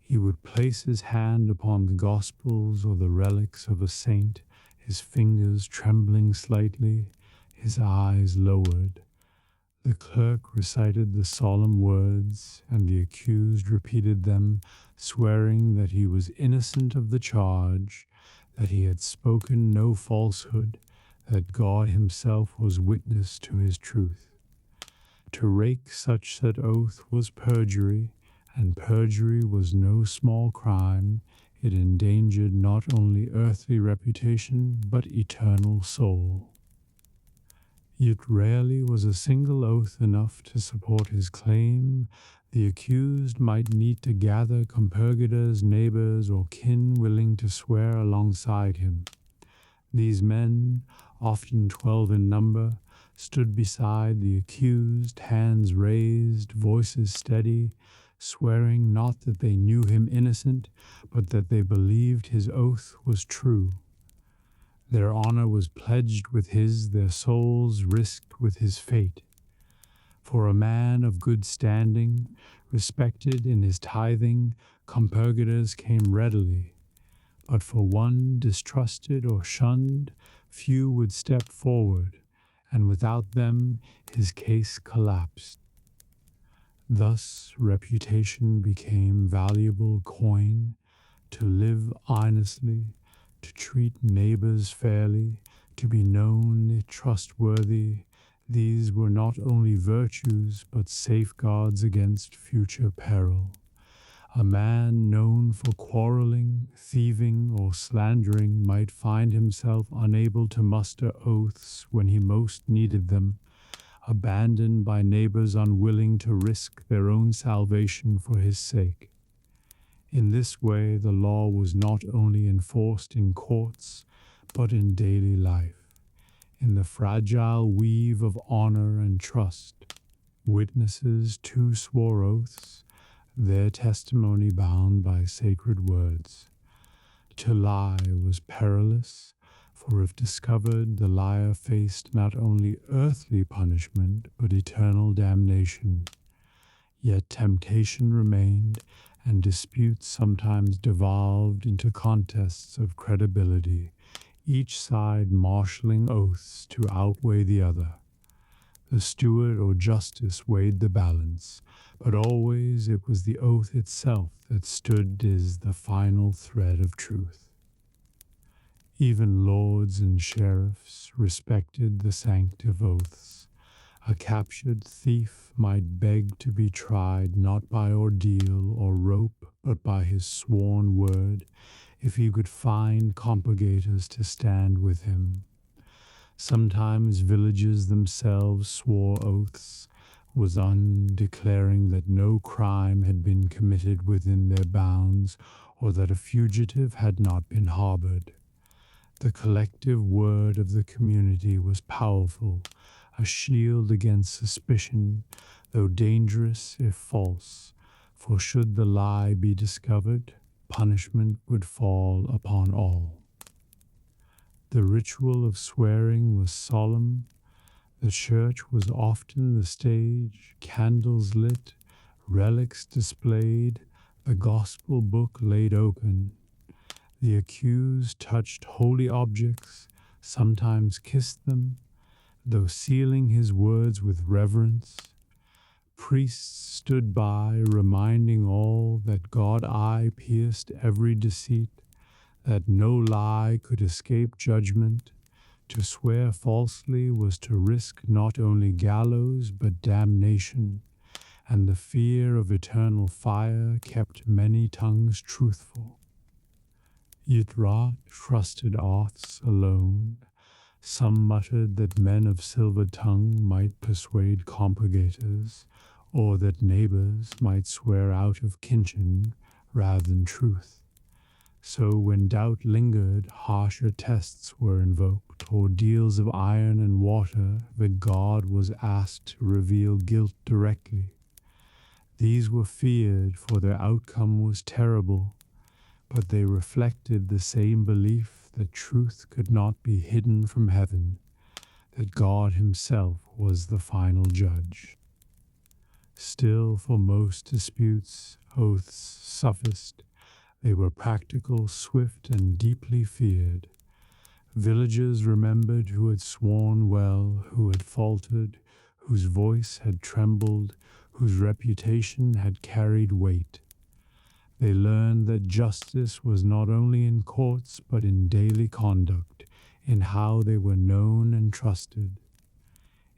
He would place his hand upon the Gospels or the relics of a saint, his fingers trembling slightly, his eyes lowered. The clerk recited the solemn words, and the accused repeated them, swearing that he was innocent of the charge, that he had spoken no falsehood, that God himself was witness to his truth. To rake such said oath was perjury, and perjury was no small crime. It endangered not only earthly reputation, but eternal soul. Yet rarely was a single oath enough to support his claim. The accused might need to gather compurgators, neighbors, or kin willing to swear alongside him. These men, often 12 in number, stood beside the accused, hands raised, voices steady, swearing not that they knew him innocent, but that they believed his oath was true. Their honor was pledged with his, their souls risked with his fate. For a man of good standing, respected in his tithing, compurgators came readily. but for one distrusted or shunned, few would step forward, and without them his case collapsed. Thus reputation became valuable coin, to live honestly, to treat neighbors fairly, to be known trustworthy. These were not only virtues, but safeguards against future peril. A man known for quarreling, thieving, or slandering might find himself unable to muster oaths when he most needed them, abandoned by neighbors unwilling to risk their own salvation for his sake. In this way, the law was not only enforced in courts, but in daily life, in the fragile weave of honor and trust. Witnesses too swore oaths, their testimony bound by sacred words. To lie was perilous, for if discovered, the liar faced not only earthly punishment, but eternal damnation. Yet temptation remained, and disputes sometimes devolved into contests of credibility, each side marshalling oaths to outweigh the other. The steward or justice weighed the balance, but always it was the oath itself that stood as the final thread of truth. Even lords and sheriffs respected the sanctity of oaths. A captured thief might beg to be tried not by ordeal or rope, but by his sworn word, if he could find compurgators to stand with him. Sometimes villages themselves swore oaths, was declaring that no crime had been committed within their bounds, or that a fugitive had not been harbored. The collective word of the community was powerful, a shield against suspicion, though dangerous if false, for should the lie be discovered, punishment would fall upon all. The ritual of swearing was solemn. The church was often the stage, candles lit, relics displayed, the gospel book laid open. The accused touched holy objects, sometimes kissed them, though sealing his words with reverence. Priests stood by, reminding all that God's eye pierced every deceit, that no lie could escape judgment. To swear falsely was to risk not only gallows but damnation, and the fear of eternal fire kept many tongues truthful. Yit-Ra trusted oaths alone. Some muttered that men of silver tongue might persuade compurgators, or that neighbors might swear out of kinship rather than truth. So when doubt lingered, harsher tests were invoked, ordeals of iron and water, that God was asked to reveal guilt directly. These were feared, for their outcome was terrible, but they reflected the same belief that truth could not be hidden from heaven, that God himself was the final judge. Still, for most disputes, oaths sufficed. They were practical, swift, and deeply feared. Villagers remembered who had sworn well, who had faltered, whose voice had trembled, whose reputation had carried weight. They learned that justice was not only in courts, but in daily conduct, in how they were known and trusted.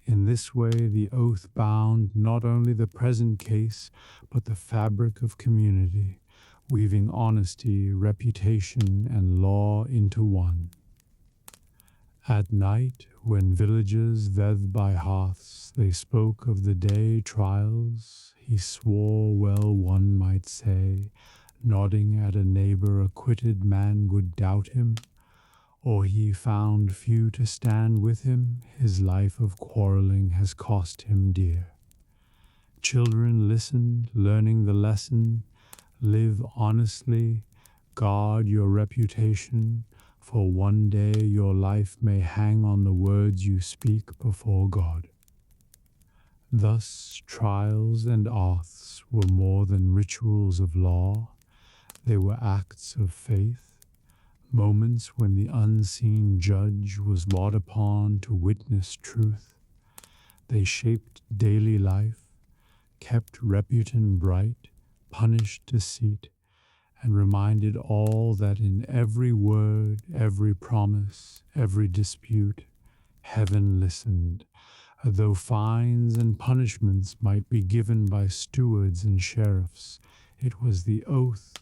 In this way, the oath bound not only the present case, but the fabric of community, weaving honesty, reputation, and law into one. At night, when villagers vethed by hearths, they spoke of the day trials. He swore well, one might say, nodding at a neighbor acquitted man would doubt him, or he found few to stand with him, his life of quarreling has cost him dear. Children listened, learning the lesson, live honestly, guard your reputation, for one day your life may hang on the words you speak before God. Thus, trials and oaths were more than rituals of law. They were acts of faith, moments when the unseen judge was brought upon to witness truth. They shaped daily life, kept reputation bright, punished deceit, and reminded all that in every word, every promise, every dispute, heaven listened, though fines and punishments might be given by stewards and sheriffs. It was the oath,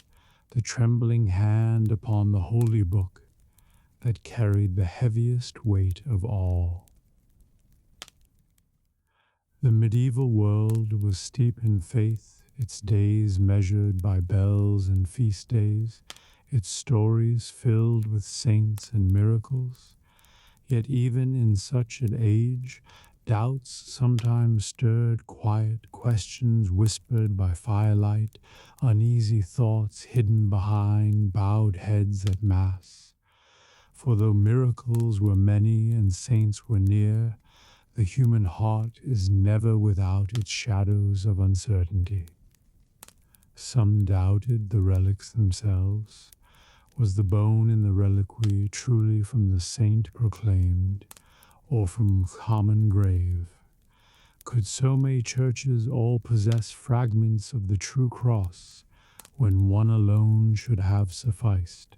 the trembling hand upon the holy book, that carried the heaviest weight of all. The medieval world was steep in faith, its days measured by bells and feast days, its stories filled with saints and miracles. Yet even in such an age, doubts sometimes stirred, quiet questions whispered by firelight, uneasy thoughts hidden behind bowed heads at Mass. For though miracles were many and saints were near, the human heart is never without its shadows of uncertainty. Some doubted the relics themselves. Was the bone in the reliquary truly from the saint proclaimed, or from common grave? Could so many churches all possess fragments of the true cross, when one alone should have sufficed?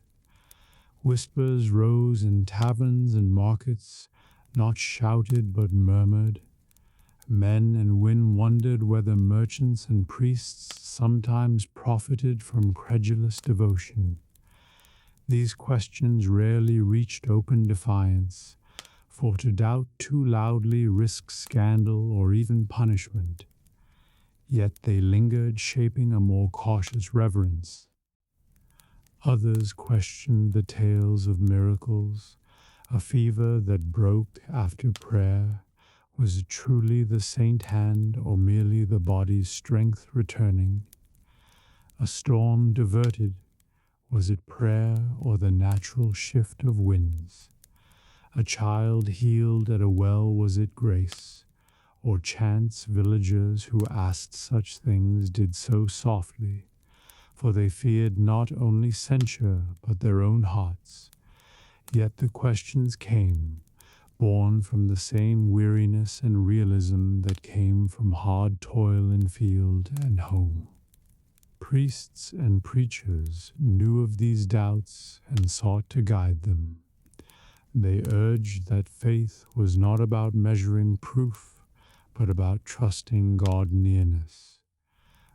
Whispers rose in taverns and markets, not shouted but murmured. Men and women wondered whether merchants and priests sometimes profited from credulous devotion. These questions rarely reached open defiance, for to doubt too loudly risks scandal or even punishment. Yet they lingered, shaping a more cautious reverence. Others questioned the tales of miracles, a fever that broke after prayer. Was it truly the saint hand, or merely the body's strength returning? A storm diverted. Was it prayer or the natural shift of winds? A child healed at a well, was it grace? Or chance villagers who asked such things did so softly? For they feared not only censure, but their own hearts. Yet the questions came, born from the same weariness and realism that came from hard toil in field and home. Priests and preachers knew of these doubts and sought to guide them. They urged that faith was not about measuring proof, but about trusting God nearness.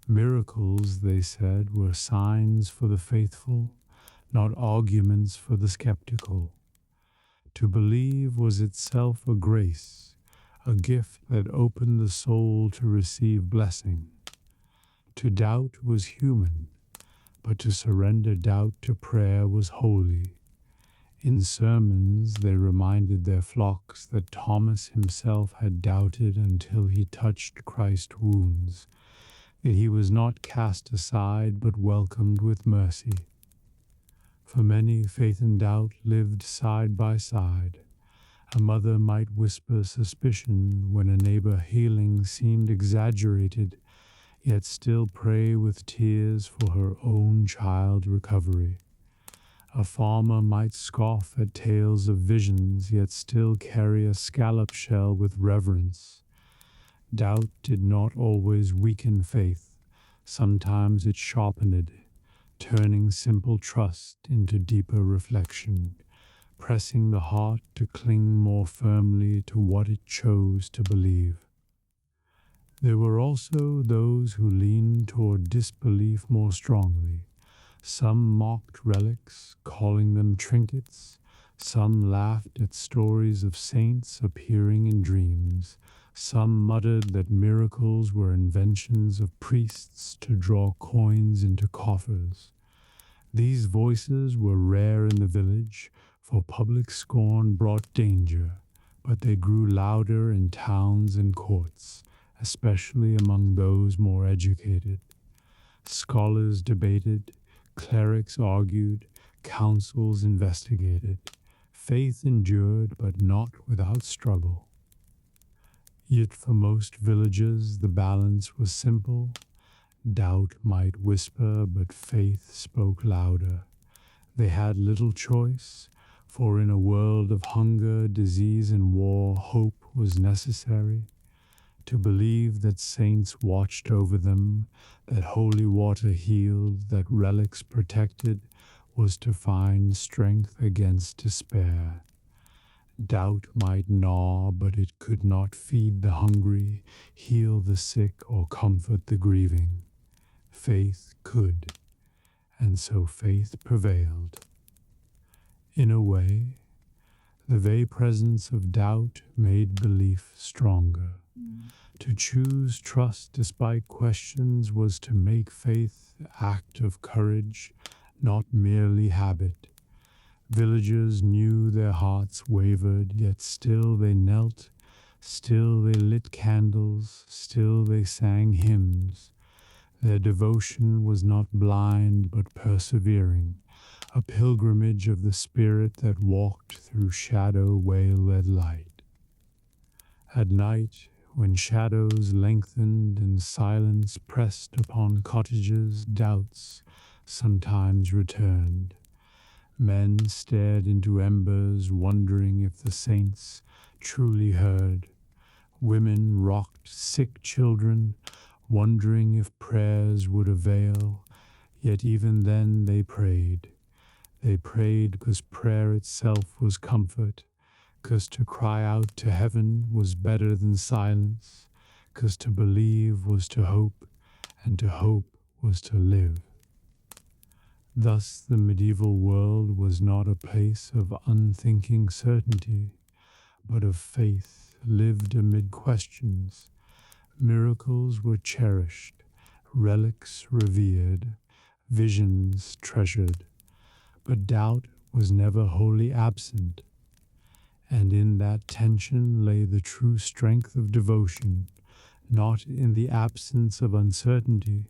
Miracles, they said, were signs for the faithful, not arguments for the skeptical. To believe was itself a grace, a gift that opened the soul to receive blessing. To doubt was human, but to surrender doubt to prayer was holy. In sermons they reminded their flocks that Thomas himself had doubted until he touched Christ's wounds, that he was not cast aside but welcomed with mercy. For many, faith and doubt lived side by side. A mother might whisper suspicion when a neighbor healing seemed exaggerated, yet still pray with tears for her own child recovery. A farmer might scoff at tales of visions, yet still carry a scallop shell with reverence. Doubt did not always weaken faith. Sometimes it sharpened it, turning simple trust into deeper reflection, pressing the heart to cling more firmly to what it chose to believe. There were also those who leaned toward disbelief more strongly. Some mocked relics, calling them trinkets. Some laughed at stories of saints appearing in dreams. Some muttered that miracles were inventions of priests to draw coins into coffers. These voices were rare in the village, for public scorn brought danger, but they grew louder in towns and courts, especially among those more educated. Scholars debated, clerics argued, councils investigated. Faith endured, but not without struggle. Yet for most villagers the balance was simple. Doubt might whisper, but faith spoke louder. They had little choice, for in a world of hunger, disease, and war, hope was necessary. To believe that saints watched over them, that holy water healed, that relics protected, was to find strength against despair. Doubt might gnaw, but it could not feed the hungry, heal the sick, or comfort the grieving. Faith could, and so faith prevailed. In a way, the very presence of doubt made belief stronger. To choose trust despite questions was to make faith an act of courage, not merely habit. Villagers knew their hearts wavered, yet still they knelt, still they lit candles, still they sang hymns. Their devotion was not blind but persevering, a pilgrimage of the spirit that walked through shadow way-led light. At night, when shadows lengthened and silence pressed upon cottages, doubts sometimes returned. Men stared into embers, wondering if the saints truly heard. Women rocked sick children, wondering if prayers would avail. Yet even then they prayed. They prayed because prayer itself was comfort, because to cry out to heaven was better than silence, because to believe was to hope, and to hope was to live. Thus the medieval world was not a place of unthinking certainty, but of faith lived amid questions. Miracles were cherished, relics revered, visions treasured, but doubt was never wholly absent. And in that tension lay the true strength of devotion, not in the absence of uncertainty,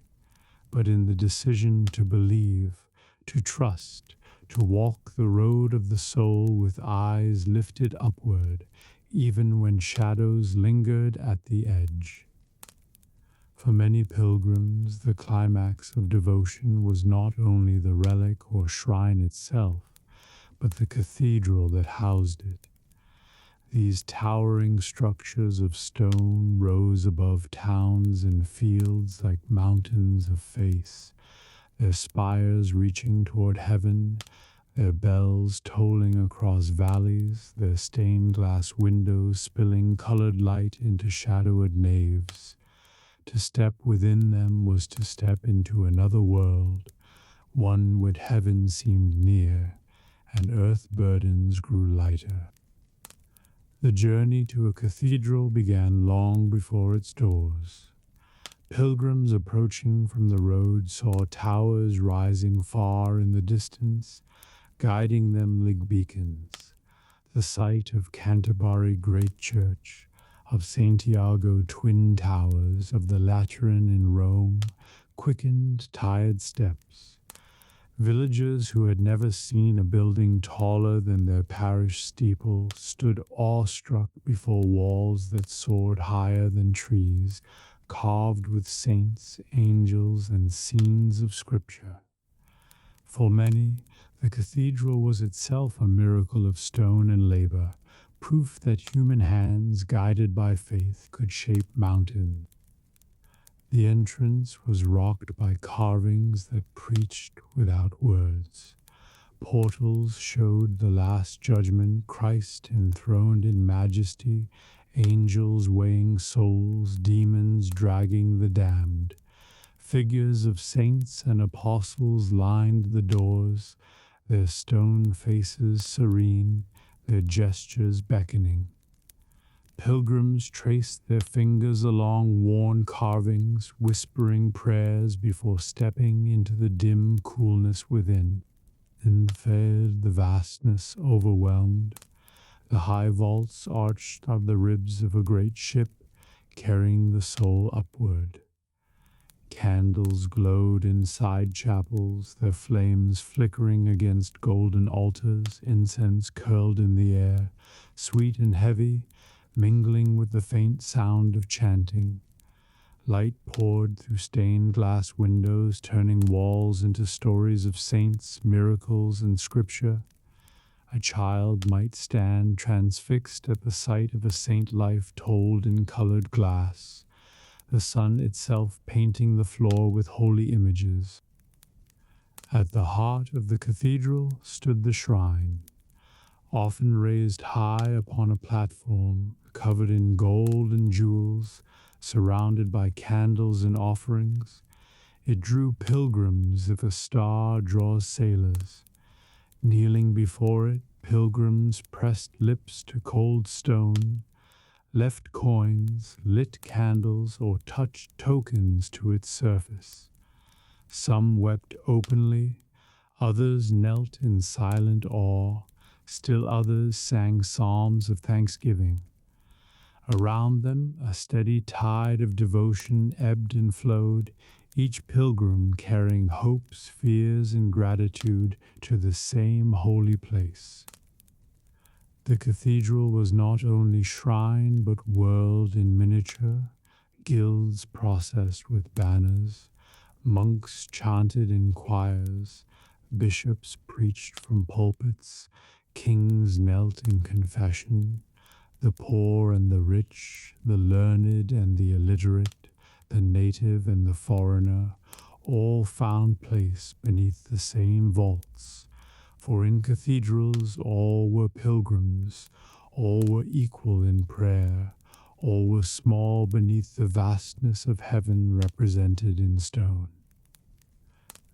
but in the decision to believe, to trust, to walk the road of the soul with eyes lifted upward, even when shadows lingered at the edge. For many pilgrims, the climax of devotion was not only the relic or shrine itself, but the cathedral that housed it. These towering structures of stone rose above towns and fields like mountains of faith, their spires reaching toward heaven, their bells tolling across valleys, their stained glass windows spilling colored light into shadowed naves. To step within them was to step into another world, one where heaven seemed near, and earth burdens grew lighter. The journey to a cathedral began long before its doors. Pilgrims approaching from the road saw towers rising far in the distance, guiding them like beacons. The sight of Canterbury Great Church, of Santiago Twin Towers, of the Lateran in Rome, quickened tired steps. Villagers who had never seen a building taller than their parish steeple stood awestruck before walls that soared higher than trees, carved with saints, angels, and scenes of Scripture. For many, the cathedral was itself a miracle of stone and labor, proof that human hands, guided by faith, could shape mountains. The entrance was rocked by carvings that preached without words. Portals showed the Last Judgment, Christ enthroned in majesty, angels weighing souls, demons dragging the damned. Figures of saints and apostles lined the doors, their stone faces serene, their gestures beckoning. Pilgrims traced their fingers along worn carvings, whispering prayers before stepping into the dim coolness within. Then fared the vastness overwhelmed. The high vaults arched of the ribs of a great ship, carrying the soul upward. Candles glowed in side chapels, their flames flickering against golden altars, incense curled in the air, sweet and heavy, mingling with the faint sound of chanting. Light poured through stained glass windows, turning walls into stories of saints, miracles, and scripture. A child might stand transfixed at the sight of a saint life told in colored glass, the sun itself painting the floor with holy images. At the heart of the cathedral stood the shrine, often raised high upon a platform, covered in gold and jewels, surrounded by candles and offerings. It drew pilgrims as a star draws sailors. Kneeling before it, pilgrims pressed lips to cold stone, left coins, lit candles, or touched tokens to its surface. Some wept openly, others knelt in silent awe, still others sang psalms of thanksgiving. Around them, a steady tide of devotion ebbed and flowed, each pilgrim carrying hopes, fears, and gratitude to the same holy place. The cathedral was not only shrine, but world in miniature, guilds processed with banners, monks chanted in choirs, bishops preached from pulpits, kings knelt in confession. The poor and the rich, the learned and the illiterate, the native and the foreigner, all found place beneath the same vaults. For in cathedrals all were pilgrims, all were equal in prayer, all were small beneath the vastness of heaven represented in stone.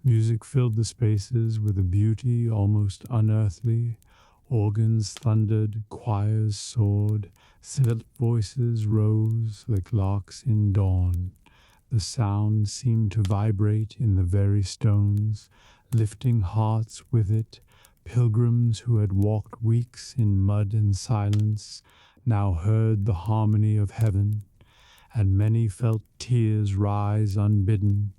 Music filled the spaces with a beauty almost unearthly. Organs thundered, choirs soared, silent voices rose like larks in dawn. The sound seemed to vibrate in the very stones, lifting hearts with it. Pilgrims who had walked weeks in mud and silence now heard the harmony of heaven, and many felt tears rise unbidden.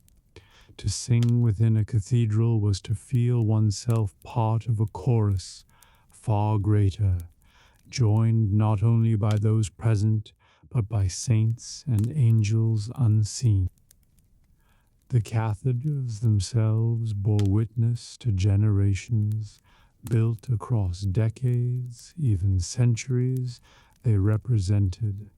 To sing within a cathedral was to feel oneself part of a chorus far greater, joined not only by those present, but by saints and angels unseen. The cathedrals themselves bore witness to generations, built across decades, even centuries. They represented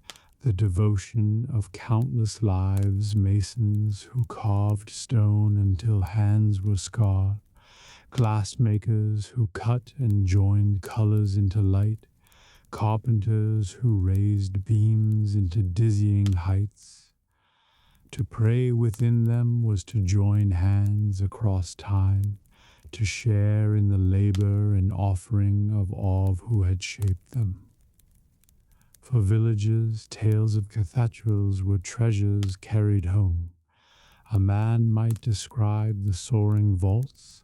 the devotion of countless lives, masons who carved stone until hands were scarred, glassmakers who cut and joined colors into light, carpenters who raised beams into dizzying heights. To pray within them was to join hands across time, to share in the labor and offering of all who had shaped them. For villages, tales of cathedrals were treasures carried home. A man might describe the soaring vaults,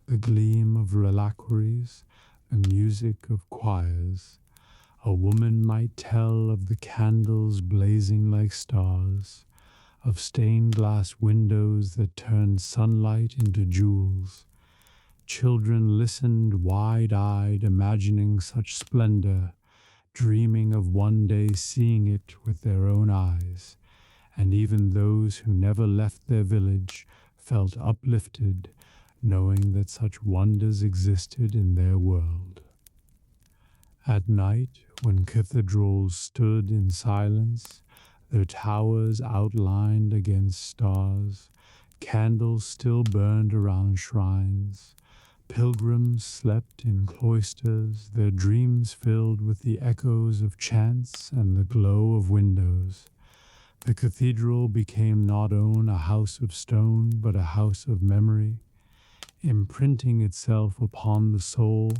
the gleam of reliquaries, the music of choirs. A woman might tell of the candles blazing like stars, of stained glass windows that turned sunlight into jewels. Children listened wide-eyed, imagining such splendor, dreaming of one day seeing it with their own eyes. And even those who never left their village felt uplifted, knowing that such wonders existed in their world. At night, when cathedrals stood in silence, their towers outlined against stars, candles still burned around shrines, pilgrims slept in cloisters, their dreams filled with the echoes of chants and the glow of windows. The cathedral became not only a house of stone, but a house of memory, imprinting itself upon the soul,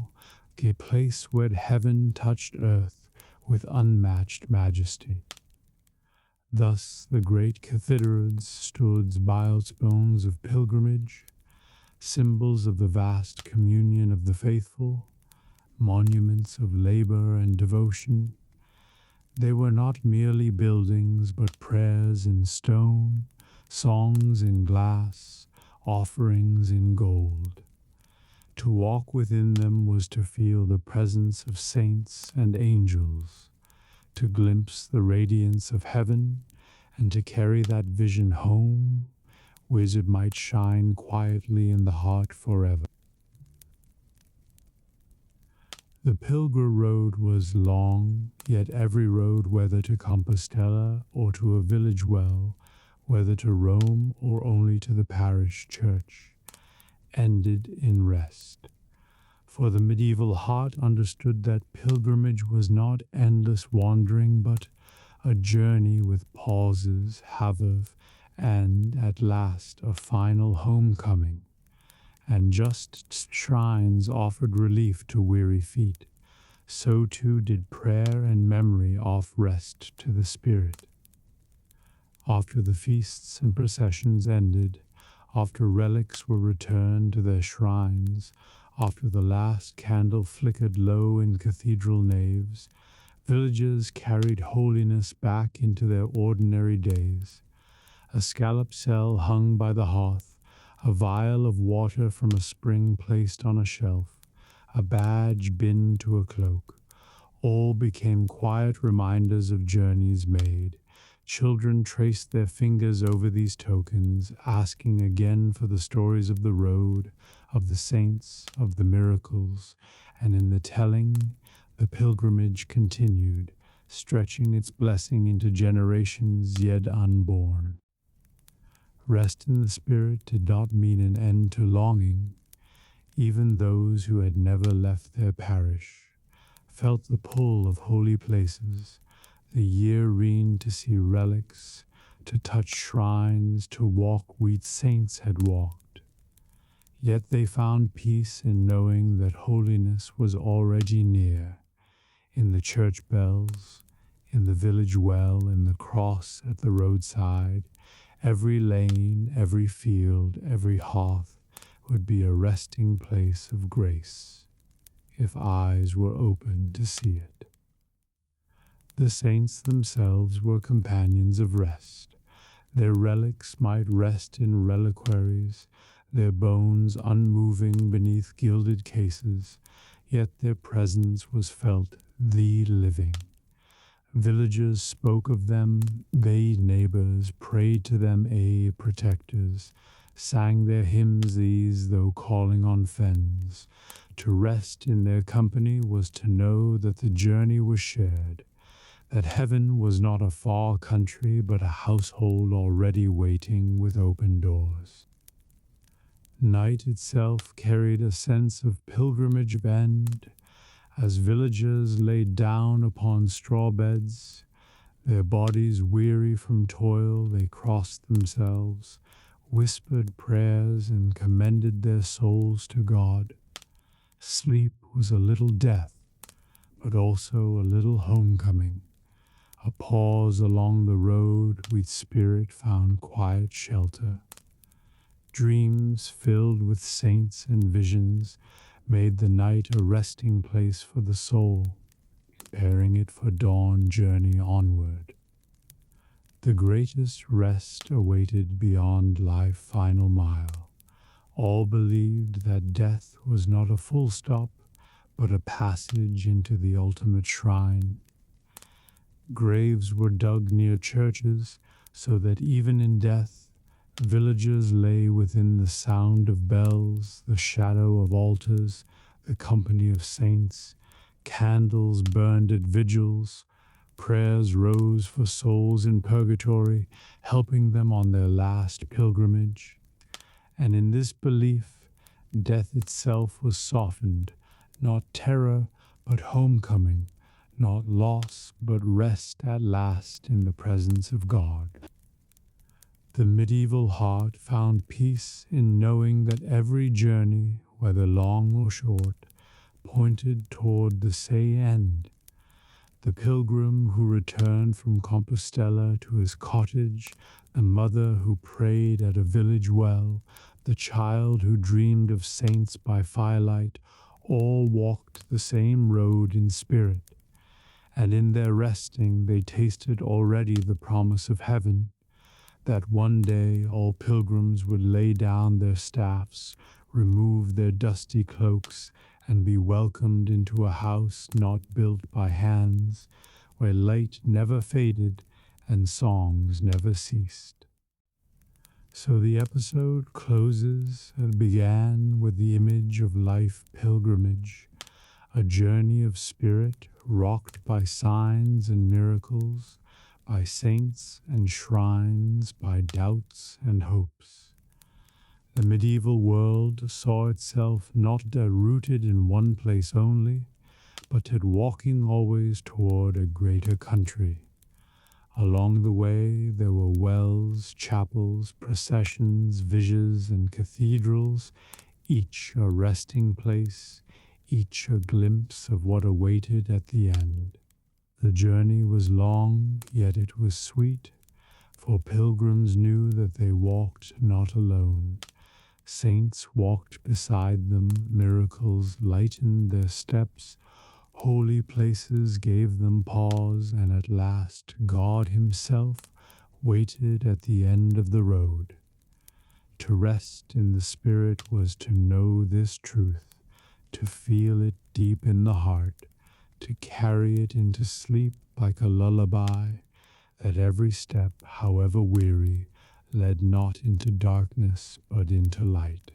a place where heaven touched earth with unmatched majesty. Thus the great cathedrals stood milestones of pilgrimage, symbols of the vast communion of the faithful, monuments of labor and devotion. They were not merely buildings, but prayers in stone, songs in glass, offerings in gold. To walk within them was to feel the presence of saints and angels, to glimpse the radiance of heaven, and to carry that vision home, where it might shine quietly in the heart forever. The pilgrim road was long, yet every road, whether to Compostela or to a village well, whether to Rome or only to the parish church, ended in rest. For the medieval heart understood that pilgrimage was not endless wandering, but a journey with pauses, havev, and, at last, a final homecoming. And just shrines offered relief to weary feet, so too did prayer and memory offer rest to the spirit. After the feasts and processions ended, after relics were returned to their shrines, after the last candle flickered low in cathedral naves, villagers carried holiness back into their ordinary days. A scallop cell hung by the hearth, a vial of water from a spring placed on a shelf, a badge binned to a cloak. All became quiet reminders of journeys made. Children traced their fingers over these tokens, asking again for the stories of the road, of the saints, of the miracles, and in the telling, the pilgrimage continued, stretching its blessing into generations yet unborn. Rest in the spirit did not mean an end to longing. Even those who had never left their parish felt the pull of holy places, the yearning to see relics, to touch shrines, to walk where saints had walked. Yet they found peace in knowing that holiness was already near, in the church bells, in the village well, in the cross at the roadside. Every lane, every field, every hearth would be a resting place of grace, if eyes were open to see it. The saints themselves were companions of rest. Their relics might rest in reliquaries, their bones unmoving beneath gilded cases, yet their presence was felt the living. Villagers spoke of them, bade neighbors, prayed to them, protectors, sang their hymns these, though calling on fens. To rest in their company was to know that the journey was shared, that heaven was not a far country, but a household already waiting with open doors. Night itself carried a sense of pilgrimage bend, as villagers lay down upon straw beds, their bodies weary from toil, they crossed themselves, whispered prayers, and commended their souls to God. Sleep was a little death, but also a little homecoming. A pause along the road with spirit found quiet shelter. Dreams filled with saints and visions made the night a resting place for the soul, preparing it for dawn journey onward. The greatest rest awaited beyond life's final mile. All believed that death was not a full stop, but a passage into the ultimate shrine. Graves were dug near churches, so that even in death, villagers lay within the sound of bells, the shadow of altars, the company of saints. Candles burned at vigils. Prayers rose for souls in purgatory, helping them on their last pilgrimage. And in this belief, death itself was softened, not terror, but homecoming, not loss, but rest at last in the presence of God. The medieval heart found peace in knowing that every journey, whether long or short, pointed toward the same end. The pilgrim who returned from Compostela to his cottage, the mother who prayed at a village well, the child who dreamed of saints by firelight, all walked the same road in spirit. And in their resting they tasted already the promise of heaven, that one day all pilgrims would lay down their staffs, remove their dusty cloaks, and be welcomed into a house not built by hands, where light never faded and songs never ceased. So the episode closes and began with the image of life pilgrimage, a journey of spirit rocked by signs and miracles, by saints and shrines, by doubts and hopes. The medieval world saw itself not rooted in one place only, but walking always toward a greater country. Along the way there were wells, chapels, processions, visions, and cathedrals, each a resting place, each a glimpse of what awaited at the end. The journey was long, yet it was sweet, for pilgrims knew that they walked not alone. Saints walked beside them, miracles lightened their steps, holy places gave them pause, and at last God Himself waited at the end of the road. To rest in the Spirit was to know this truth, to feel it deep in the heart, to carry it into sleep like a lullaby, that every step, however weary, led not into darkness but into light.